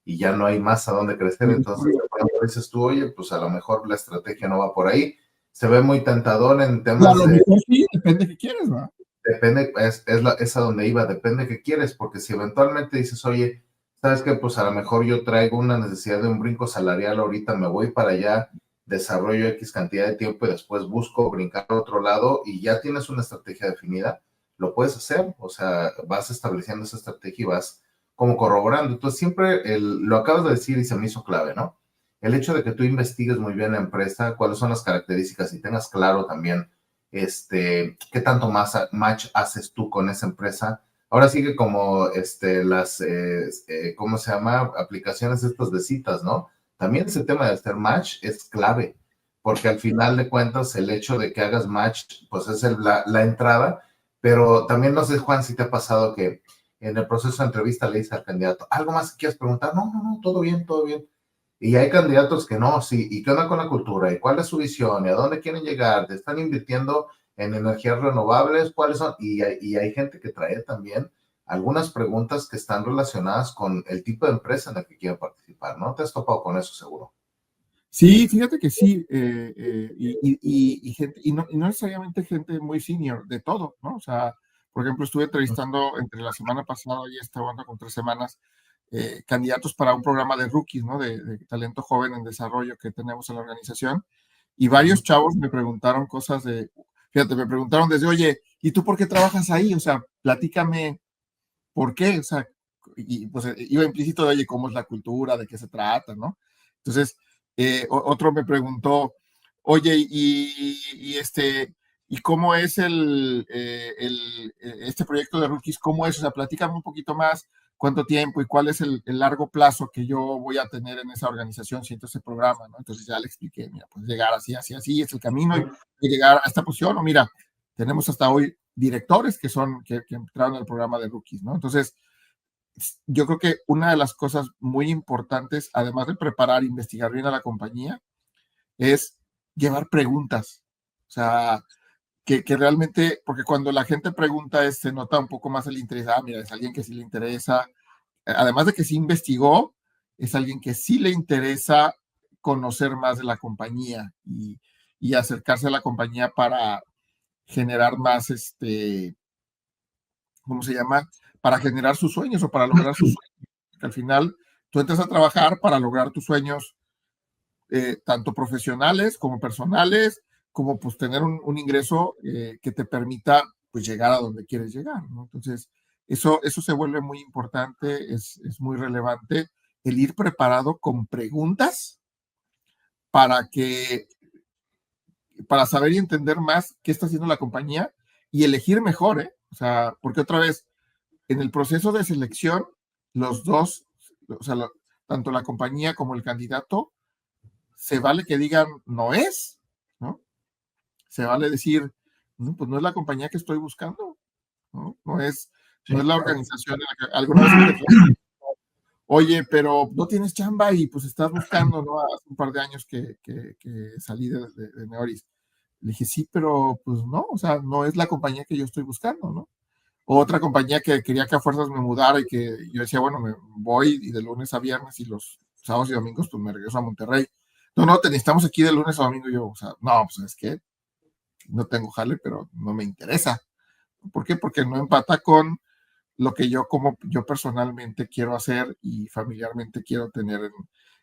y ya no hay más a dónde crecer. Entonces, cuando dices tú, oye, pues a lo mejor la estrategia no va por ahí. Se ve muy tentador en Y a temas lo de... mejor sí, depende de qué quieres, ¿no? Depende, es a donde iba, depende de qué quieres, porque si eventualmente dices, oye, sabes que pues a lo mejor yo traigo una necesidad de un brinco salarial ahorita, me voy para allá, desarrollo X cantidad de tiempo y después busco brincar a otro lado y ya tienes una estrategia definida, lo puedes hacer, o sea, vas estableciendo esa estrategia y vas como corroborando. Entonces siempre lo acabas de decir y se me hizo clave, ¿no? El hecho de que tú investigues muy bien la empresa, cuáles son las características y tengas claro también qué tanto match haces tú con esa empresa. Ahora sigue como ¿cómo se llama? Aplicaciones estas de citas, ¿no? También ese tema de hacer match es clave, porque al final de cuentas el hecho de que hagas match, pues es la entrada, pero también no sé, Juan, si te ha pasado que en el proceso de entrevista le dices al candidato, ¿algo más que quieras preguntar? No, no, no, todo bien, todo bien. Y hay candidatos que no, sí, ¿y qué onda con la cultura? ¿Y cuál es su visión? ¿Y a dónde quieren llegar? ¿Te están invirtiendo en energías renovables? ¿Cuáles son? Y hay gente que trae también algunas preguntas que están relacionadas con el tipo de empresa en la que quiere participar, ¿no? Te has topado con eso seguro. Sí, fíjate que sí, gente, y no necesariamente gente muy senior, de todo, ¿no? O sea, por ejemplo, estuve entrevistando entre la semana pasada y esta onda con 3 semanas, candidatos para un programa de rookies, ¿no? De talento joven en desarrollo que tenemos en la organización, y varios chavos me preguntaron cosas fíjate, me preguntaron desde, oye, ¿y tú por qué trabajas ahí? O sea, platícame, ¿por qué? O sea, y pues iba implícito de, oye, ¿cómo es la cultura? ¿De qué se trata? ¿No? Entonces, otro me preguntó, oye, ¿y cómo es este proyecto de Rookies? ¿Cómo es? O sea, platícame un poquito más, cuánto tiempo y cuál es el largo plazo que yo voy a tener en esa organización, siento ese programa, ¿no? Entonces ya le expliqué, mira, pues llegar así, así, así, es el camino y llegar a esta posición, o mira, tenemos hasta hoy directores que entraron al programa de Rookies, ¿no? Entonces, yo creo que una de las cosas muy importantes, además de preparar e investigar bien a la compañía, es llevar preguntas. O sea, que realmente, porque cuando la gente pregunta, se nota un poco más el interés. Ah, mira, es alguien que sí le interesa. Además de que sí investigó, es alguien que sí le interesa conocer más de la compañía y acercarse a la compañía para generar más, ¿cómo se llama? Para generar sus sueños o para lograr sus sueños. Que al final tú entras a trabajar para lograr tus sueños, tanto profesionales como personales, como pues tener un ingreso que te permita pues llegar a donde quieres llegar, ¿no? Entonces, eso se vuelve muy importante, es muy relevante el ir preparado con preguntas para para saber y entender más qué está haciendo la compañía y elegir mejor, ¿eh? O sea, porque otra vez, en el proceso de selección, los dos, o sea, tanto la compañía como el candidato, se vale que digan no es, ¿no? Se vale decir, no, pues no es la compañía que estoy buscando, ¿no? No es la organización en la que alguna vez un jefe, oye, pero no tienes chamba y pues estás buscando, ¿no? Hace un par de años que salí de Neoris. Le dije, sí, pero pues no, o sea, no es la compañía que yo estoy buscando, ¿no? O otra compañía que quería que a fuerzas me mudara y que yo decía, bueno, me voy y de lunes a viernes y los sábados y domingos pues me regreso a Monterrey. No, no, te necesitamos aquí de lunes a domingo. Yo, o sea, no, pues es que no tengo jale, pero no me interesa. ¿Por qué? Porque no empata con lo que yo personalmente quiero hacer y familiarmente quiero tener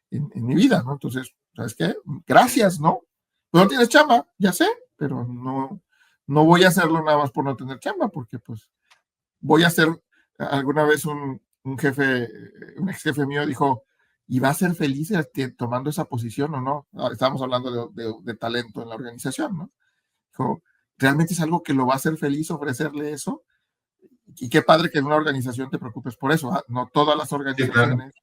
en mi vida, ¿no? Entonces, ¿sabes qué? Gracias, ¿no? Pues no tienes chamba, ya sé, pero no voy a hacerlo nada más por no tener chamba, porque pues voy a ser, alguna vez un jefe, un ex jefe mío dijo, ¿y va a ser feliz tomando esa posición o no? Estábamos hablando de talento en la organización, ¿no? Dijo, ¿realmente es algo que lo va a hacer feliz ofrecerle eso? Y qué padre que en una organización te preocupes por eso. No todas las Sí, claro. organizaciones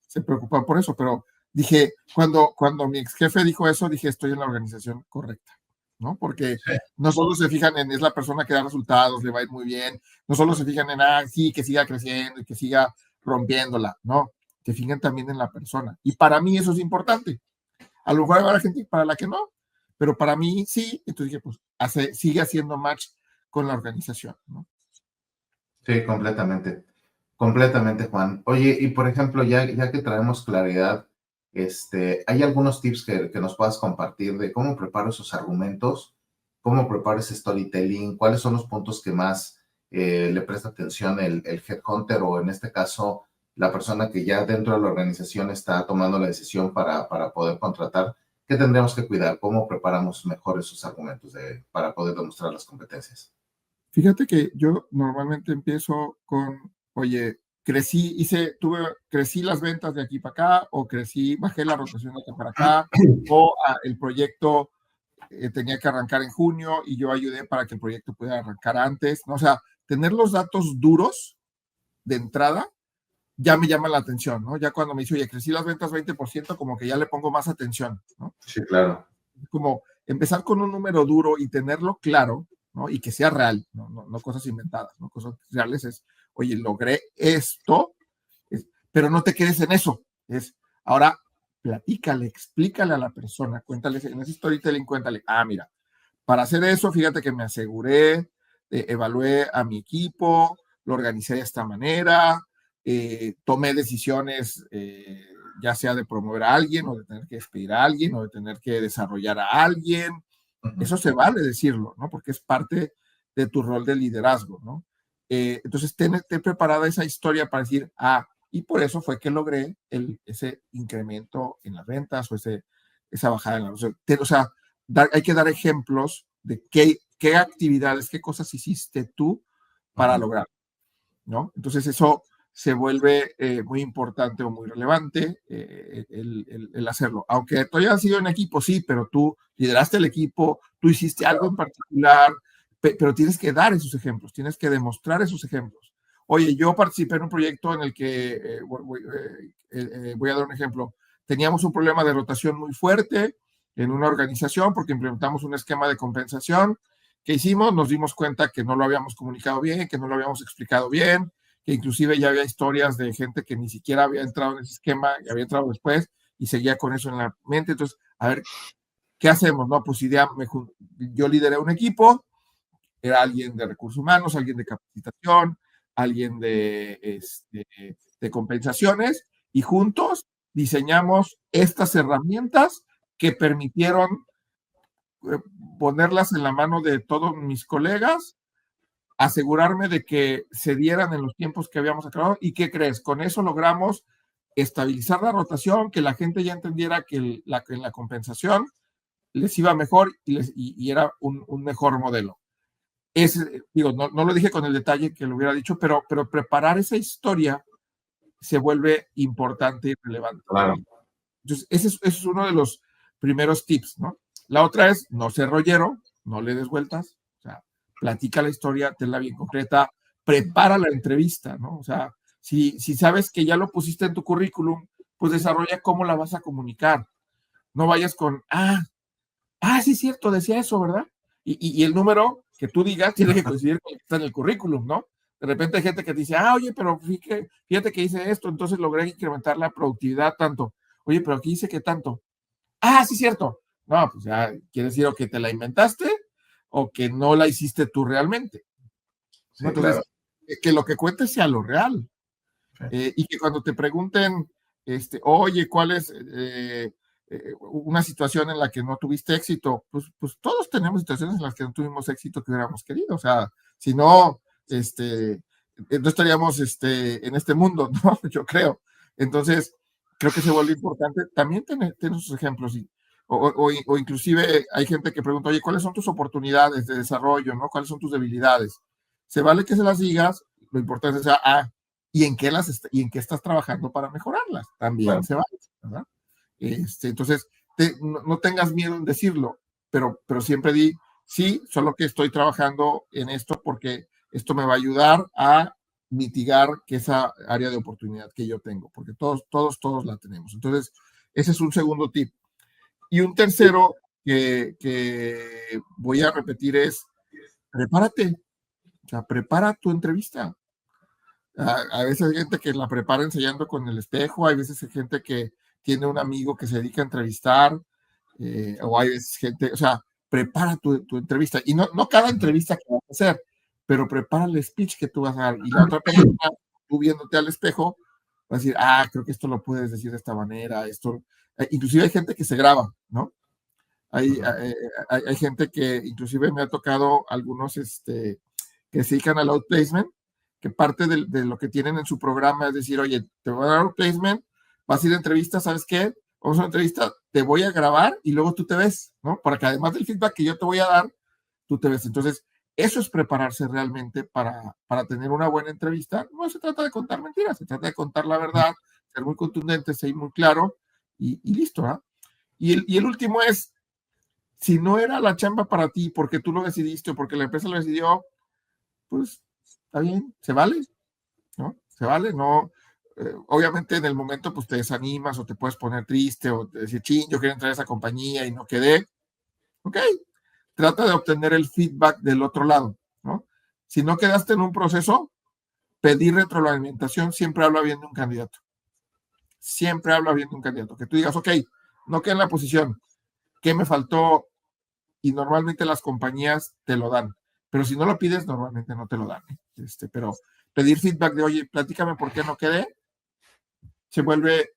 se preocupan por eso, pero dije, cuando mi ex jefe dijo eso, dije, estoy en la organización correcta, ¿no? Porque Sí. no solo se fijan en es la persona que da resultados, le va a ir muy bien, no solo se fijan en, sí, que siga creciendo y que siga rompiéndola, no, se fijan también en la persona. Y para mí eso es importante. A lo mejor habrá gente para la que no, pero para mí sí, entonces dije, pues sigue haciendo match con la organización, ¿no? Sí, completamente. Completamente, Juan. Oye, y por ejemplo, ya que traemos claridad, ¿hay algunos tips que nos puedas compartir de cómo preparo esos argumentos, cómo preparo ese storytelling, cuáles son los puntos que más le presta atención el headhunter o en este caso la persona que ya dentro de la organización está tomando la decisión para poder contratar? ¿Qué tendríamos que cuidar? ¿Cómo preparamos mejor esos argumentos para poder demostrar las competencias? Fíjate que yo normalmente empiezo con, oye, crecí las ventas de aquí para acá, o bajé la rotación de aquí para acá, o el proyecto tenía que arrancar en junio y yo ayudé para que el proyecto pudiera arrancar antes, ¿no? O sea, tener los datos duros de entrada ya me llama la atención, ¿no? Ya cuando me dice, oye, crecí las ventas 20%, como que ya le pongo más atención, ¿no? Sí, claro. Como empezar con un número duro y tenerlo claro, ¿no? Y que sea real, no cosas inventadas, ¿no? Cosas reales es, oye, logré esto, pero no te quedes en eso. Ahora, platícale, explícale a la persona, cuéntale, en ese storytelling, cuéntale, mira, para hacer eso, fíjate que me aseguré, evalué a mi equipo, lo organicé de esta manera, tomé decisiones ya sea de promover a alguien, o de tener que despedir a alguien, o de tener que desarrollar a alguien. Eso se vale decirlo, ¿no? Porque es parte de tu rol de liderazgo, ¿no? Entonces, ten preparada esa historia para decir, y por eso fue que logré ese incremento en las ventas o esa bajada en la... O sea, hay que dar ejemplos de qué actividades, qué cosas hiciste tú para lograr, ¿no? Entonces, eso se vuelve muy importante o muy relevante el hacerlo. Aunque tú hayas sido en equipo, sí, pero tú lideraste el equipo, tú hiciste algo en particular, pero tienes que dar esos ejemplos, tienes que demostrar esos ejemplos. Oye, yo participé en un proyecto en el que, voy a dar un ejemplo, teníamos un problema de rotación muy fuerte en una organización porque implementamos un esquema de compensación. ¿Qué hicimos? Nos dimos cuenta que no lo habíamos comunicado bien, que no lo habíamos explicado bien, que inclusive ya había historias de gente que ni siquiera había entrado en ese esquema y había entrado después y seguía con eso en la mente. Entonces, a ver, ¿qué hacemos? No, pues yo lideré un equipo, era alguien de recursos humanos, alguien de capacitación, alguien de compensaciones, y juntos diseñamos estas herramientas que permitieron ponerlas en la mano de todos mis colegas, asegurarme de que se dieran en los tiempos que habíamos acordado. ¿Y qué crees? Con eso logramos estabilizar la rotación, que la gente ya entendiera que en la compensación les iba mejor y era un mejor modelo. Digo, no lo dije con el detalle que lo hubiera dicho, pero preparar esa historia se vuelve importante y relevante. Claro. Entonces, ese es uno de los primeros tips, ¿no? La otra es, no ser rollero, no le des vueltas, o sea, platica la historia, tenla bien concreta, prepara la entrevista, ¿no? O sea, si sabes que ya lo pusiste en tu currículum, pues desarrolla cómo la vas a comunicar. No vayas con, sí es cierto, decía eso, ¿verdad? Y el número que tú digas tiene que coincidir con el que está en el currículum, ¿no? De repente hay gente que te dice, oye, pero fíjate que hice esto, entonces logré incrementar la productividad tanto. Oye, pero aquí dice que tanto. Sí es cierto. No, pues ya quiere decir o que te la inventaste o que no la hiciste tú realmente. Sí, ¿no? Entonces, claro. que lo que cuentes sea lo real. Sí. Y que cuando te pregunten, oye, ¿cuál es una situación en la que no tuviste éxito? Pues todos tenemos situaciones en las que no tuvimos éxito que hubiéramos querido. O sea, si no, no estaríamos en este mundo, ¿no? Yo creo. Entonces, creo que se vuelve importante también tener sus ejemplos. O inclusive hay gente que pregunta, oye, ¿cuáles son tus oportunidades de desarrollo, ¿no? ¿Cuáles son tus debilidades? Se vale que se las digas, lo importante es, ¿y en qué estás trabajando para mejorarlas? También se vale, ¿verdad? Entonces, no tengas miedo en decirlo, pero siempre di, sí, solo que estoy trabajando en esto porque esto me va a ayudar a mitigar que esa área de oportunidad que yo tengo, porque todos la tenemos. Entonces, ese es un segundo tip. Y un tercero que voy a repetir es, prepárate, o sea, prepara tu entrevista. A veces hay gente que la prepara ensayando con el espejo, hay veces hay gente que tiene un amigo que se dedica a entrevistar, o hay veces gente, o sea, prepara tu entrevista. Y no cada entrevista que vas a hacer, pero prepara el speech que tú vas a dar. Y la otra persona, tú viéndote al espejo, va a decir, creo que esto lo puedes decir de esta manera, esto. Inclusive hay gente que se graba, ¿no? Hay gente que inclusive me ha tocado algunos que se dedican al outplacement, que parte de lo que tienen en su programa es decir, oye, te voy a dar outplacement, vas a ir a entrevista, ¿sabes qué? Vamos a una entrevista, te voy a grabar y luego tú te ves, ¿no? Para que además del feedback que yo te voy a dar, tú te ves. Entonces, eso es prepararse realmente para tener una buena entrevista. No se trata de contar mentiras, se trata de contar la verdad, ser muy contundente, ser muy claro y listo, ¿no? Y el último es, si no era la chamba para ti porque tú lo decidiste o porque la empresa lo decidió, pues está bien, se vale, ¿no? Se vale, no. Obviamente en el momento pues te desanimas o te puedes poner triste o decir, yo quiero entrar a esa compañía y no quedé. Ok, trata de obtener el feedback del otro lado, ¿no? Si no quedaste en un proceso, pedir retroalimentación siempre habla bien de un candidato. Siempre habla bien de un candidato. Que tú digas, ok, no quedé en la posición, ¿qué me faltó? Y normalmente las compañías te lo dan. Pero si no lo pides, normalmente no te lo dan. Pero pedir feedback de, oye, platícame por qué no quedé, se vuelve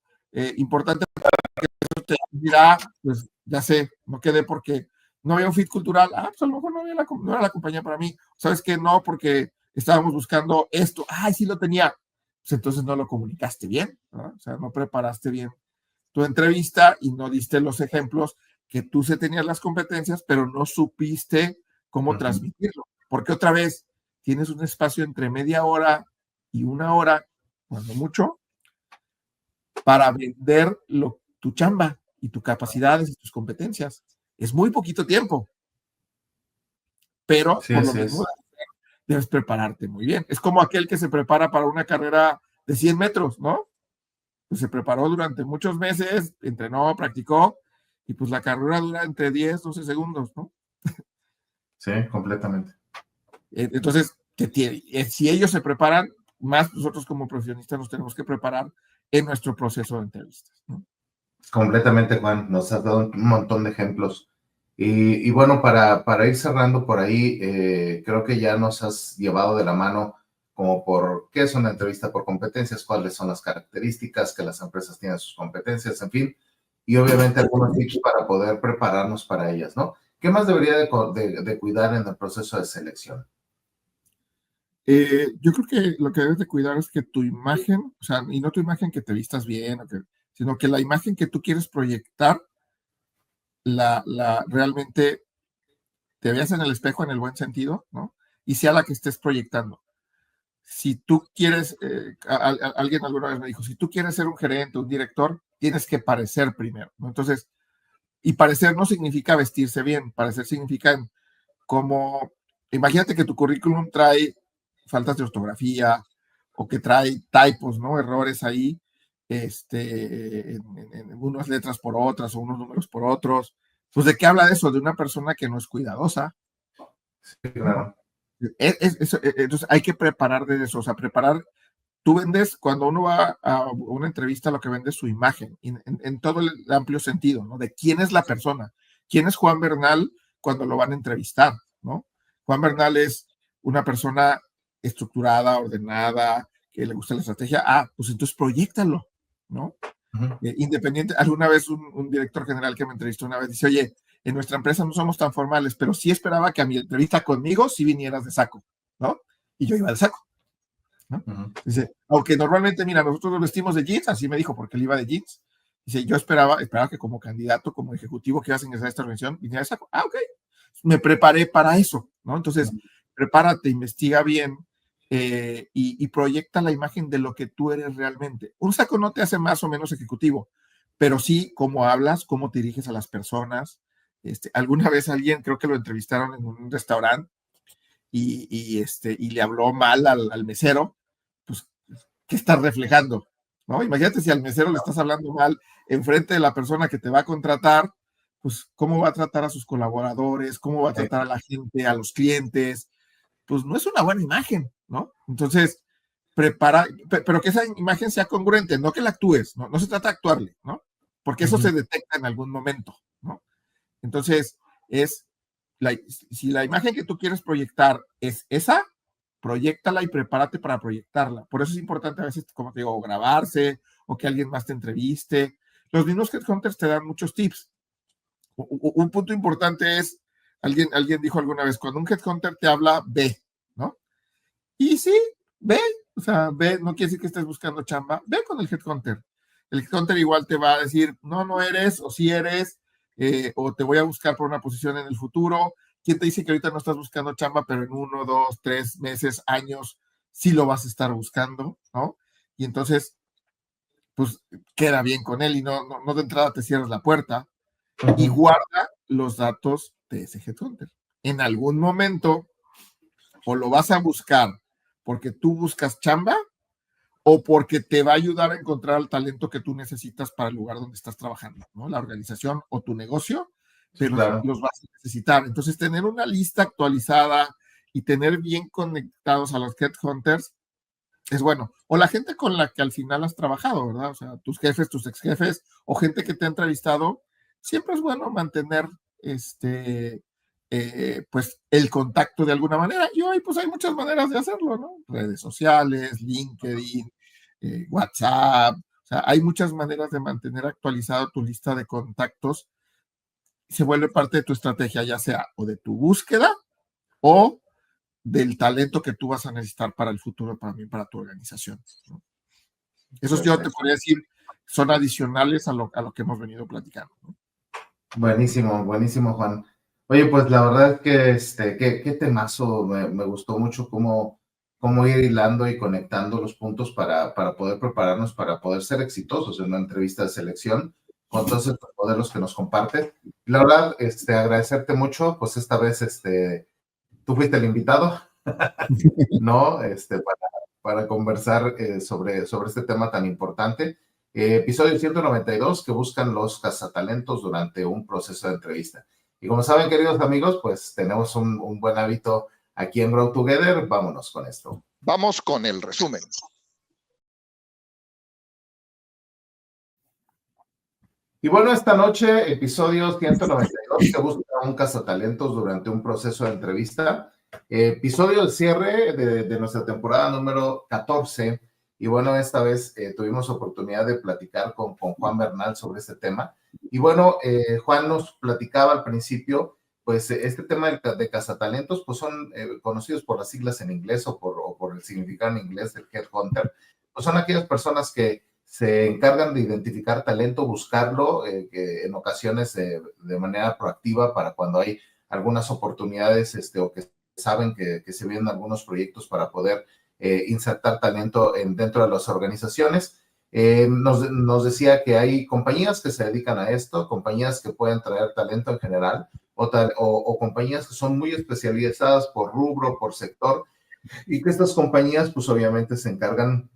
importante para que eso te dirá, pues ya sé, no quedé porque no había un fit cultural, pues a lo mejor no era la compañía para mí, ¿sabes qué? No, porque estábamos buscando esto, sí lo tenía, pues entonces no lo comunicaste bien, ¿no? O sea, no preparaste bien tu entrevista y no diste los ejemplos que tú se tenías las competencias, pero no supiste cómo transmitirlo, porque otra vez tienes un espacio entre media hora y una hora, cuando mucho, para vender tu chamba y tus capacidades y tus competencias. Es muy poquito tiempo, pero Sí, por lo así mismo es. debes prepararte muy bien. Es como aquel que se prepara para una carrera de 100 metros, ¿no? Pues se preparó durante muchos meses, entrenó, practicó, y pues la carrera dura entre 10, 12 segundos, ¿no? Sí, completamente. Entonces, si ellos se preparan, más nosotros como profesionistas nos tenemos que preparar en nuestro proceso de entrevistas, ¿no? Completamente, Juan. Nos has dado un montón de ejemplos. Y bueno, para ir cerrando por ahí, creo que ya nos has llevado de la mano como por qué es una entrevista por competencias, cuáles son las características que las empresas tienen sus competencias, en fin, y obviamente algunos tips para poder prepararnos para ellas, ¿no? ¿Qué más debería de cuidar en el proceso de selección? Yo creo que lo que debes de cuidar es que tu imagen, o sea, y no tu imagen que te vistas bien, sino que la imagen que tú quieres proyectar, realmente te veas en el espejo en el buen sentido, ¿no? Y sea la que estés proyectando. Si tú quieres, alguien alguna vez me dijo, si tú quieres ser un gerente, un director, tienes que parecer primero, ¿no? Entonces, y parecer no significa vestirse bien, parecer significa como, imagínate que tu currículum trae faltas de ortografía o que trae typos, ¿no? Errores ahí, en unas letras por otras o unos números por otros. Pues, ¿de qué habla eso? De una persona que no es cuidadosa. Sí, claro. Entonces, hay que preparar de eso, o sea, tú vendes, cuando uno va a una entrevista, lo que vende es su imagen, en todo el amplio sentido, ¿no? De quién es la persona, quién es Juan Bernal cuando lo van a entrevistar, ¿no? Juan Bernal es una persona estructurada, ordenada, que le gusta la estrategia, pues entonces proyéctalo, ¿no? Independiente, alguna vez un director general que me entrevistó una vez dice, oye, en nuestra empresa no somos tan formales, pero sí esperaba que a mi entrevista conmigo sí vinieras de saco, ¿no? Y yo iba de saco, ¿no? Dice, aunque normalmente, mira, nosotros nos vestimos de jeans, así me dijo, porque él iba de jeans. Dice, yo esperaba que como candidato, como ejecutivo que ibas a ingresar a esta organización, viniera de saco. Ok, me preparé para eso, ¿no? Entonces, prepárate, investiga bien, y proyecta la imagen de lo que tú eres realmente. Un saco no te hace más o menos ejecutivo, pero sí cómo hablas, cómo te diriges a las personas. Alguna vez alguien, creo que lo entrevistaron en un restaurante y le habló mal al mesero, pues, ¿qué estás reflejando? ¿No? Imagínate si al mesero le estás hablando mal enfrente de la persona que te va a contratar, pues, ¿cómo va a tratar a sus colaboradores? ¿Cómo va a tratar a la gente, a los clientes? Pues no es una buena imagen, ¿no? Entonces, pero que esa imagen sea congruente, no que la actúes, ¿no? No se trata de actuarle, ¿no? Porque eso se detecta en algún momento, ¿no? Entonces, si la imagen que tú quieres proyectar es esa, proyectala y prepárate para proyectarla. Por eso es importante a veces, como te digo, grabarse o que alguien más te entreviste. Los mismos headhunters te dan muchos tips. Un punto importante es, alguien dijo alguna vez, cuando un headhunter te habla, ve, ¿no? Y sí, ve, o sea, ve, no quiere decir que estés buscando chamba, ve con el headhunter. El headhunter igual te va a decir, no, no eres, o sí eres, o te voy a buscar por una posición en el futuro. ¿Quién te dice que ahorita no estás buscando chamba, pero en 1, 2, 3 meses, años, sí lo vas a estar buscando, ¿no? Y entonces, pues queda bien con él y no de entrada te cierras la puerta y guarda los datos de ese headhunter. En algún momento, o lo vas a buscar porque tú buscas chamba o porque te va a ayudar a encontrar el talento que tú necesitas para el lugar donde estás trabajando, ¿no? La organización o tu negocio, Sí, pero claro. los vas a necesitar. Entonces, tener una lista actualizada y tener bien conectados a los headhunters es bueno. O la gente con la que al final has trabajado, ¿verdad? O sea, tus jefes, tus ex jefes o gente que te ha entrevistado, siempre es bueno mantener pues el contacto de alguna manera. Y hoy pues hay muchas maneras de hacerlo, ¿no? Redes sociales, LinkedIn, WhatsApp. O sea, hay muchas maneras de mantener actualizada tu lista de contactos. Se vuelve parte de tu estrategia, ya sea o de tu búsqueda o del talento que tú vas a necesitar para el futuro, para tu organización, ¿no? Esos yo te podría decir son adicionales a lo que hemos venido platicando, ¿no? Buenísimo, buenísimo, Juan. Oye, pues la verdad es que qué temazo, me gustó mucho cómo ir hilando y conectando los puntos para poder prepararnos, para poder ser exitosos en una entrevista de selección con todos estos modelos que nos comparten. La verdad, agradecerte mucho, pues esta vez, tú fuiste el invitado, ¿no? Para conversar sobre este tema tan importante. Episodio 192 que buscan los cazatalentos durante un proceso de entrevista. Y como saben, queridos amigos, pues tenemos un buen hábito aquí en Grow Together. Vámonos con esto. Vamos con el resumen. Y bueno, esta noche, episodio 192 que busca un cazatalentos durante un proceso de entrevista. Episodio de cierre de nuestra temporada número 14. Y bueno, esta vez tuvimos oportunidad de platicar con Juan Bernal sobre este tema. Y bueno, Juan nos platicaba al principio, pues este tema de cazatalentos, pues son conocidos por las siglas en inglés o por el significado en inglés del headhunter. Pues son aquellas personas que se encargan de identificar talento, buscarlo, que en ocasiones de manera proactiva para cuando hay algunas oportunidades o que saben que se vienen algunos proyectos para poder insertar talento dentro de las organizaciones. Nos decía que hay compañías que se dedican a esto, compañías que pueden traer talento en general o compañías que son muy especializadas por rubro, por sector, y que estas compañías pues obviamente se encargan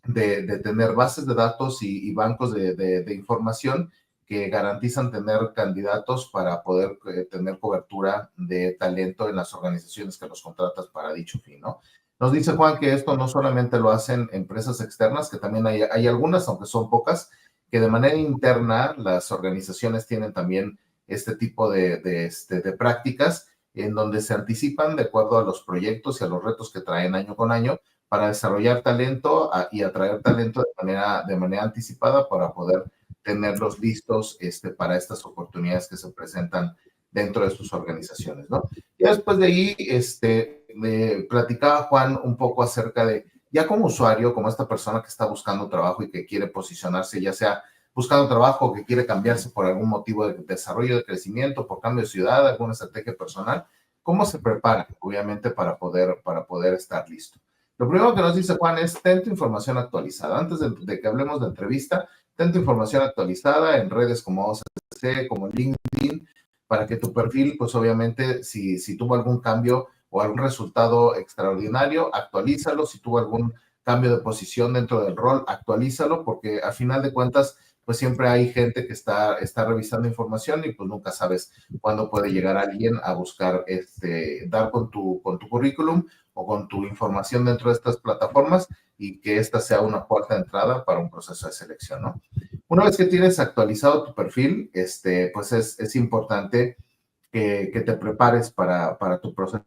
de tener bases de datos y bancos de información que garantizan tener candidatos para poder tener cobertura de talento en las organizaciones que los contratas para dicho fin, ¿no? Nos dice Juan que esto no solamente lo hacen empresas externas, que también hay algunas, aunque son pocas, que de manera interna las organizaciones tienen también este tipo de prácticas en donde se anticipan de acuerdo a los proyectos y a los retos que traen año con año para desarrollar talento y atraer talento de manera anticipada para poder tenerlos listos para estas oportunidades que se presentan dentro de sus organizaciones, ¿no? Y después de ahí, me platicaba Juan un poco acerca de, ya como usuario, como esta persona que está buscando trabajo y que quiere posicionarse, ya sea buscando trabajo o que quiere cambiarse por algún motivo de desarrollo, de crecimiento, por cambio de ciudad, alguna estrategia personal, ¿cómo se prepara, obviamente, para poder estar listo? Lo primero que nos dice Juan es, ten tu información actualizada. Antes de que hablemos de entrevista, ten tu información actualizada en redes como OCC, como LinkedIn, para que tu perfil, pues obviamente, si tuvo algún cambio o algún resultado extraordinario, actualízalo. Si tuvo algún cambio de posición dentro del rol, actualízalo, porque al final de cuentas, pues siempre hay gente que está revisando información y pues nunca sabes cuándo puede llegar alguien a buscar dar con tu currículum o con tu información dentro de estas plataformas y que esta sea una puerta de entrada para un proceso de selección, ¿no? Una vez que tienes actualizado tu perfil, pues es importante que te prepares para tu proceso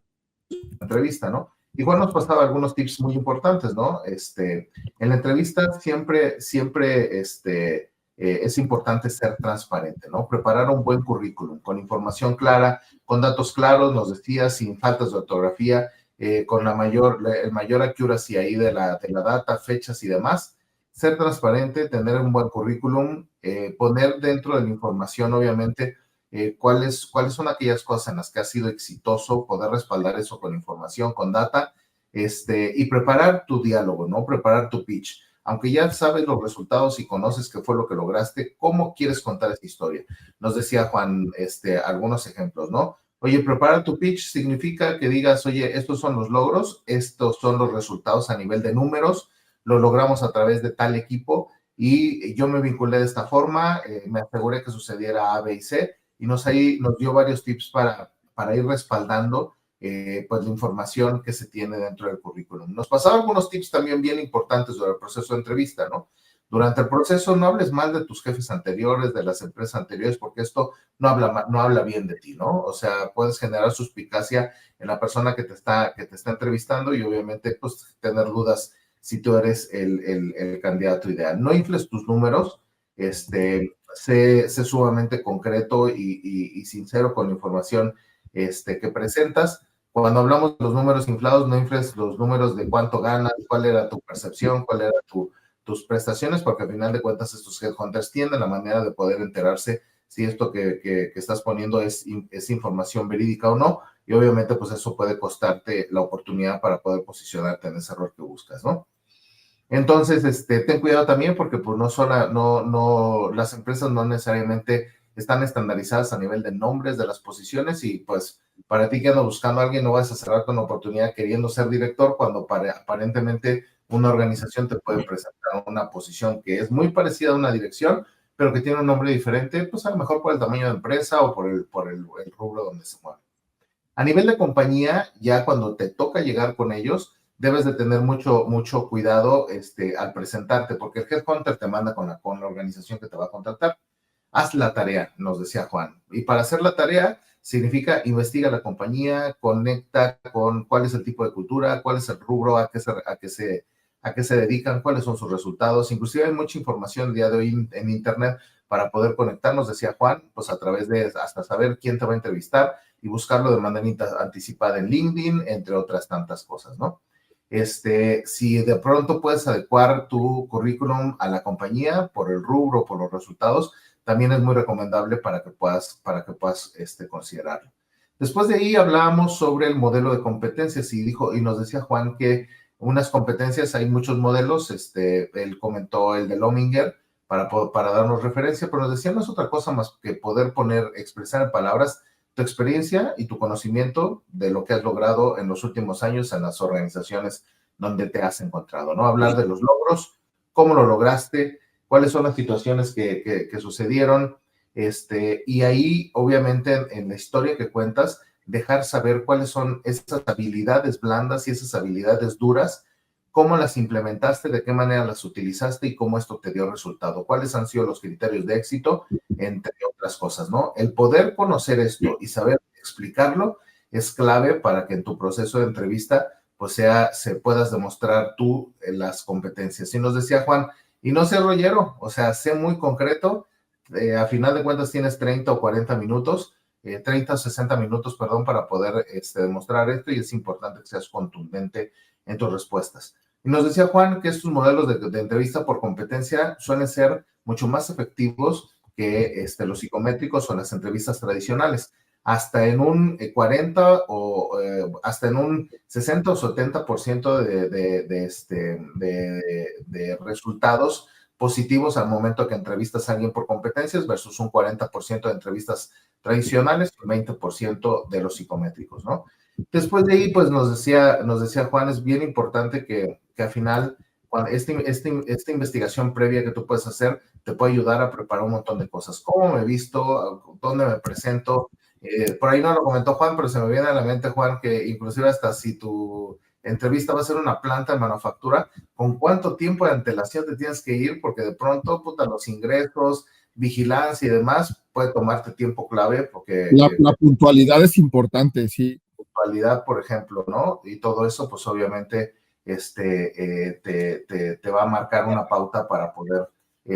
de entrevista, ¿no? Igual nos pasaba algunos tips muy importantes, ¿no? En la entrevista siempre es importante ser transparente, ¿no? Preparar un buen currículum con información clara, con datos claros, nos decía, sin faltas de ortografía, con el mayor accuracy ahí de la data, fechas y demás. Ser transparente, tener un buen currículum, poner dentro de la información, obviamente, cuáles son aquellas cosas en las que has sido exitoso, poder respaldar eso con información, con data, y preparar tu diálogo, ¿no? Preparar tu pitch. Aunque ya sabes los resultados y conoces qué fue lo que lograste, ¿cómo quieres contar esta historia? Nos decía Juan, algunos ejemplos, ¿no? Oye, preparar tu pitch significa que digas, oye, estos son los logros, estos son los resultados a nivel de números, lo logramos a través de tal equipo y yo me vinculé de esta forma, me aseguré que sucediera A, B y C, y nos dio varios tips para ir respaldando pues la información que se tiene dentro del currículum. Nos pasaba algunos tips también bien importantes durante el proceso de entrevista, ¿no? Durante el proceso no hables mal de tus jefes anteriores, de las empresas anteriores, porque esto no habla bien de ti, ¿no? O sea, puedes generar suspicacia en la persona que te está entrevistando y obviamente pues tener dudas si tú eres el candidato ideal. No infles tus números, sé sumamente concreto y sincero con la información que presentas. Cuando hablamos de los números inflados, no infles los números de cuánto ganas, cuál era tu percepción, cuál era tus prestaciones, porque al final de cuentas estos headhunters tienen la manera de poder enterarse si esto que estás poniendo es información verídica o no, y obviamente pues eso puede costarte la oportunidad para poder posicionarte en ese rol que buscas, ¿no? Entonces, ten cuidado también porque pues las empresas no necesariamente están estandarizadas a nivel de nombres de las posiciones y pues para ti que andas buscando a alguien no vas a cerrar con oportunidad queriendo ser director cuando aparentemente una organización te puede presentar una posición que es muy parecida a una dirección, pero que tiene un nombre diferente, pues a lo mejor por el tamaño de empresa o por el rubro donde se mueve. A nivel de compañía, ya cuando te toca llegar con ellos, debes de tener mucho cuidado al presentarte, porque el headhunter te manda con la organización que te va a contratar. Haz la tarea, nos decía Juan. Y para hacer la tarea significa investiga la compañía, conecta con cuál es el tipo de cultura, cuál es el rubro, a qué se dedican, cuáles son sus resultados. Inclusive hay mucha información el día de hoy en Internet para poder conectarnos, decía Juan, pues a través de hasta saber quién te va a entrevistar y buscarlo de manera anticipada en LinkedIn, entre otras tantas cosas, ¿no? Si de pronto puedes adecuar tu currículum a la compañía por el rubro, por los resultados, también es muy recomendable para que puedas considerarlo. Después de ahí hablábamos sobre el modelo de competencias y nos decía Juan que unas competencias, hay muchos modelos, él comentó el de Lominger para darnos referencia, pero nos decía no es otra cosa más que poder expresar en palabras tu experiencia y tu conocimiento de lo que has logrado en los últimos años en las organizaciones donde te has encontrado, ¿no? Hablar de los logros, cómo lo lograste, cuáles son las situaciones que sucedieron, y ahí, obviamente, en la historia que cuentas, dejar saber cuáles son esas habilidades blandas y esas habilidades duras, cómo las implementaste, de qué manera las utilizaste y cómo esto te dio resultado, cuáles han sido los criterios de éxito, entre otras cosas, ¿no? El poder conocer esto y saber explicarlo es clave para que en tu proceso de entrevista, pues se puedas demostrar tú las competencias. Y nos decía Juan, y no sé rollero, o sea, sé muy concreto, a final de cuentas tienes 30 o 40 minutos, 30 o 60 minutos, perdón, para poder demostrar esto y es importante que seas contundente en tus respuestas. Y nos decía Juan que estos modelos de entrevista por competencia suelen ser mucho más efectivos que los psicométricos o las entrevistas tradicionales. Hasta en un 40 o hasta en un 60 o 70% de resultados positivos al momento que entrevistas a alguien por competencias versus un 40% de entrevistas tradicionales y un 20% de los psicométricos, ¿no? Después de ahí, pues nos decía Juan, es bien importante que al final, esta investigación previa que tú puedes hacer, te puede ayudar a preparar un montón de cosas. ¿Cómo me he visto? ¿Dónde me presento? Por ahí no lo comentó Juan, pero se me viene a la mente, Juan, que inclusive hasta si tu entrevista va a ser una planta de manufactura, ¿con cuánto tiempo de antelación te tienes que ir? Porque de pronto, los ingresos, vigilancia y demás, puede tomarte tiempo clave porque... La puntualidad es importante, sí. Puntualidad, por ejemplo, ¿no? Y todo eso, pues obviamente, te va a marcar una pauta para poder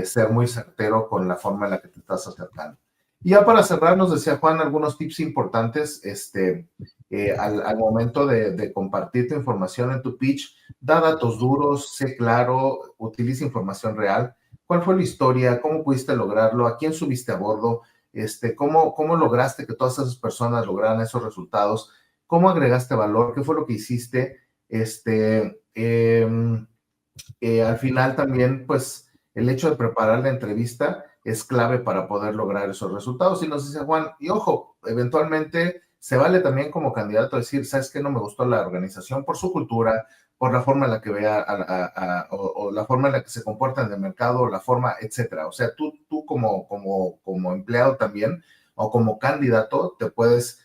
ser muy certero con la forma en la que te estás acercando. Y ya para cerrar, nos decía Juan algunos tips importantes al momento de compartir tu información en tu pitch. Da datos duros, sé claro, utiliza información real. ¿Cuál fue la historia? ¿Cómo pudiste lograrlo? ¿A quién subiste a bordo? ¿Cómo lograste que todas esas personas lograran esos resultados? ¿Cómo agregaste valor? ¿Qué fue lo que hiciste? Al final también, pues, el hecho de preparar la entrevista es clave para poder lograr esos resultados. Y nos dice Juan, y ojo, eventualmente se vale también como candidato decir, ¿sabes qué? No me gustó la organización por su cultura, por la forma en la que vea o la forma en la que se comporta en el mercado, la forma, etcétera. O sea, tú como empleado también o como candidato te puedes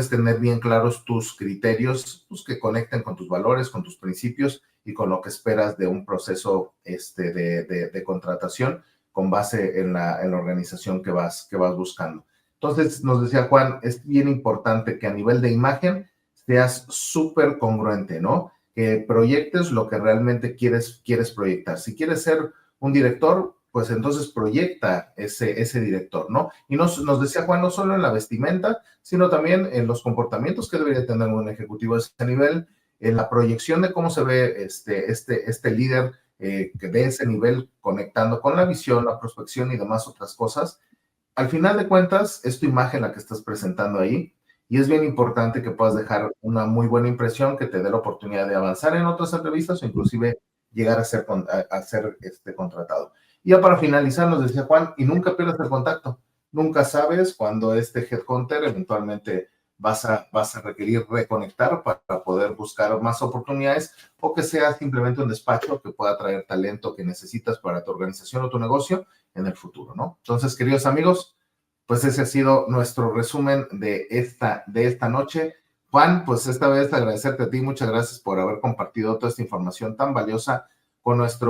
tener bien claros tus criterios, pues, que conecten con tus valores, con tus principios y con lo que esperas de un proceso de contratación con base en la organización que vas buscando. Entonces, nos decía Juan, es bien importante que a nivel de imagen seas súper congruente, ¿no? que proyectes lo que realmente quieres proyectar. Si quieres ser un director, pues entonces proyecta ese director, ¿no? Y nos decía Juan, no solo en la vestimenta, sino también en los comportamientos que debería tener un ejecutivo de ese nivel, en la proyección de cómo se ve este líder que de ese nivel, conectando con la visión, la prospección y demás otras cosas. Al final de cuentas, es tu imagen la que estás presentando ahí, y es bien importante que puedas dejar una muy buena impresión que te dé la oportunidad de avanzar en otras entrevistas o inclusive llegar a ser contratado. Y ya para finalizar, nos decía Juan, y nunca pierdas el contacto. Nunca sabes cuándo este headhunter eventualmente vas a requerir reconectar para poder buscar más oportunidades, o que sea simplemente un despacho que pueda traer talento que necesitas para tu organización o tu negocio en el futuro, ¿no? Entonces, queridos amigos, pues ese ha sido nuestro resumen de esta noche. Juan, pues esta vez agradecerte a ti, muchas gracias por haber compartido toda esta información tan valiosa con nuestra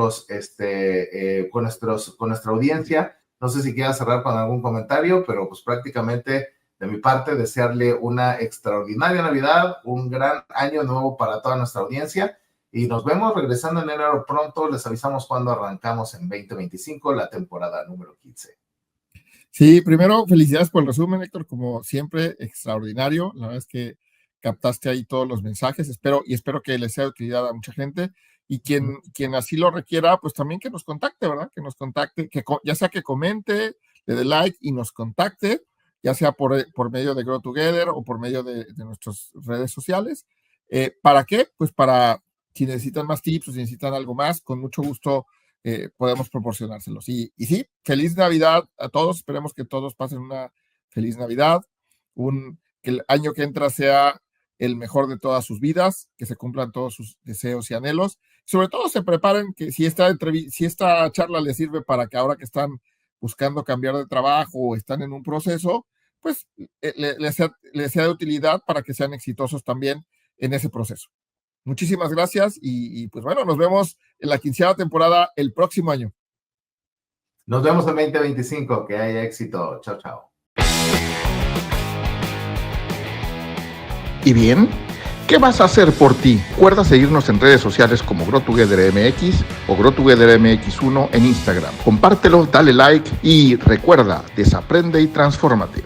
audiencia. No sé si quieras cerrar con algún comentario, pero pues prácticamente de mi parte desearle una extraordinaria Navidad, un gran año nuevo para toda nuestra audiencia, y nos vemos regresando en enero pronto. Les avisamos cuando arrancamos en 2025 la temporada número 15. Sí, primero, felicidades por el resumen, Héctor, como siempre, extraordinario. La verdad es que captaste ahí todos los mensajes, espero que les sea de utilidad a mucha gente, y quien así lo requiera, pues también que nos contacte, ¿verdad? Que nos contacte, ya sea que comente, le dé like y nos contacte, ya sea por medio de Grow Together o por medio de nuestras redes sociales. ¿Para qué? Pues para, si necesitan más tips o si necesitan algo más, con mucho gusto podemos proporcionárselos. Y sí, feliz Navidad a todos. Esperemos que todos pasen una feliz Navidad, que el año que entra sea el mejor de todas sus vidas, que se cumplan todos sus deseos y anhelos. Sobre todo se preparen, que si esta charla les sirve para que ahora que están buscando cambiar de trabajo o están en un proceso, pues les sea de utilidad para que sean exitosos también en ese proceso. Muchísimas gracias y pues bueno, nos vemos en la 15ª temporada el próximo año. Nos vemos en 2025, que haya éxito. Chao, chao. ¿Y bien? ¿Qué vas a hacer por ti? Recuerda seguirnos en redes sociales como Grow Together MX o Grow Together MX1 en Instagram. Compártelo, dale like y recuerda, desaprende y transfórmate.